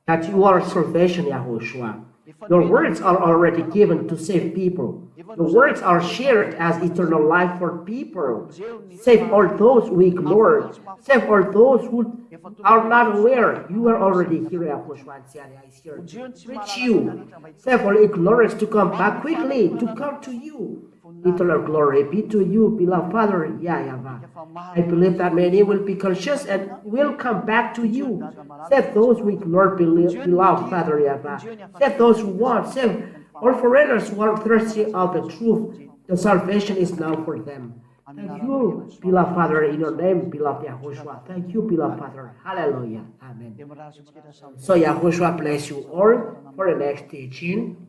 that you are salvation, Yahushua. Your words are already given to save people. Your words are shared as eternal life for people. Save all those who ignore. Save all those who are not aware. You are already here, Yahushua, and is here to reach you. Save all ignorance to come back quickly, to come to you. Eternal glory be to you, beloved Father Yahweh. I believe that many will be conscious and will come back to you. Save those who ignore, beloved Father Yahweh. Save those who want. Save all foreigners who are thirsty of the truth. The salvation is now for them. Thank you, beloved Father, in your name, beloved Yahushua. Thank you, beloved Father. Hallelujah. Amen. So Yahushua bless you all for the next teaching.